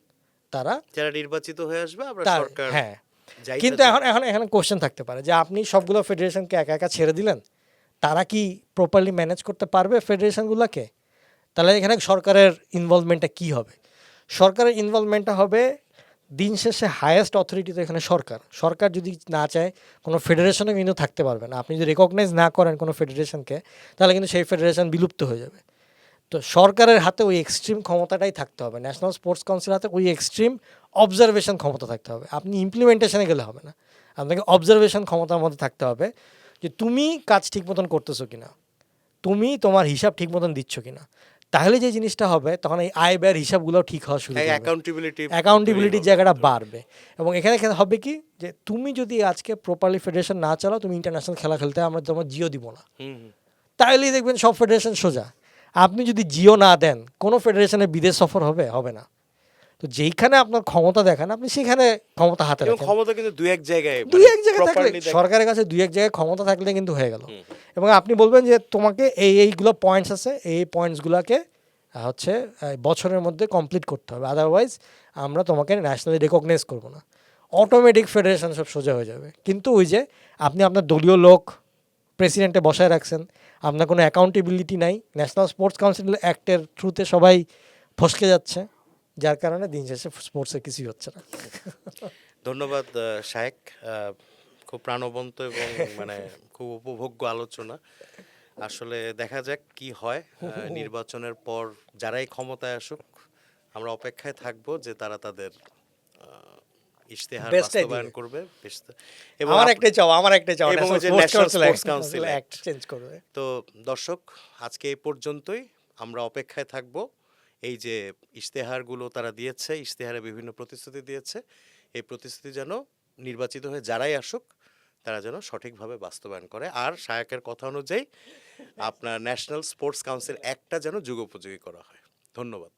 তারা যারা নির্বাচিত হয়ে আসবে আমরা সরকার। হ্যাঁ, কিন্তু এখানে কোশ্চেন থাকতে পারে যে আপনি সবগুলো ফেডারেশনকে একা একা ছেড়ে দিলেন, তারা কি প্রপারলি ম্যানেজ করতে পারবে ফেডারেশনগুলোকে? তাহলে এখানে সরকারের ইনভলভমেন্টটা কী হবে? সরকারের ইনভলভমেন্টটা হবে দিন শেষে হায়েস্ট অথরিটি তো এখানে সরকার। সরকার যদি না চায় কোনো ফেডারেশনে কিন্তু থাকতে পারবে না। আপনি যদি রেকগনাইজ না করেন কোনো ফেডারেশনকে, তাহলে কিন্তু সেই ফেডারেশন বিলুপ্ত হয়ে যাবে। তো সরকারের হাতে ওই এক্সট্রিম ক্ষমতাটাই থাকতে হবে, ন্যাশনাল স্পোর্টস কাউন্সিলের হাতে ওই এক্সট্রিম অবজারভেশন ক্ষমতা থাকতে হবে। আপনি ইমপ্লিমেন্টেশনে গেলে হবে না, আপনাকে অবজারভেশন ক্ষমতার মধ্যে থাকতে হবে যে তুমি কাজ ঠিক মতন করতেছো কিনা, তুমি তোমার হিসাব ঠিক মতন দিচ্ছ কিনা। তাহলে যে জিনিসটা হবে তখন এই আয় ব্যয়ের হিসাবগুলো ঠিক হওয়া শুরু করবে, অ্যাকাউন্টেবিলিটির জায়গাটা বাড়বে। এবং এখানে এখানে হবে কি যে তুমি যদি আজকে প্রপারলি ফেডারেশন না চালাও, তুমি ইন্টারন্যাশনাল খেলা খেলতে আমরা তোমার জিও দিব না, তাহলেই দেখবেন সব ফেডারেশন সোজা। আপনি যদি জিও না দেন, কোনো ফেডারেশনের বিদেশ সফর হবে হবে না। তো যেইখানে আপনার ক্ষমতা দেখান, আপনি সেখানে ক্ষমতা হাতে এবং রাখেন। ক্ষমতা কিন্তু দুই এক জায়গায় থাকলে, সরকারের কাছে দুই এক জায়গায় ক্ষমতা থাকলে কিন্তু হয়ে গেল। এবং আপনি বলবেন যে তোমাকে এইগুলো পয়েন্টস আছে, এই পয়েন্টসগুলোকে হচ্ছে বছরের মধ্যে কমপ্লিট করতে হবে, আদারওয়াইজ আমরা তোমাকে ন্যাশনালি রেকগনাইজ করবো না। অটোমেটিক ফেডারেশন সব সোজা হয়ে যাবে। কিন্তু ওই যে আপনি আপনার দলীয় লোক প্রেসিডেন্টে বসায় রাখছেন, আপনার কোনো অ্যাকাউন্টেবিলিটি নাই, ন্যাশনাল স্পোর্টস কাউন্সিল অ্যাক্টের থ্রুতে সবাই ফসকে যাচ্ছে, যার কারণে দিন শেষে স্পোর্টসের কিছুই হচ্ছে না। ধন্যবাদ শায়েক, খুব প্রাণবন্ত এবং মানে খুব উপভোগ্য আলোচনা। আসলে দেখা যাক কি হয় নির্বাচনের পর, যারাই ক্ষমতায় আসুক আমরা অপেক্ষায় থাকবো যে তারা তাদের ইশতেহার Best idea. বাস্তবায়ন করবে এবং আমার একটাই চাওয়া এবং ওই যে national National sports Sports Council council Act। Act change করবে। তো দর্শক, আজকে এই পর্যন্তই, আমরা অপেক্ষায় থাকবো। এই যে ইশতেহারগুলো তারা দিয়েছে, ইশতেহারে বিভিন্ন প্রতিশ্রুতি দিয়েছে, এই প্রতিশ্রুতি যেন নির্বাচিত হয়ে যারাই আসুক তারা যেন সঠিকভাবে বাস্তবায়ন করে। আর শায়কের কথা অনুযায়ী আপনার ন্যাশনাল স্পোর্টস কাউন্সিল অ্যাক্টটা যেন যুগোপযোগী করা হয়। ধন্যবাদ।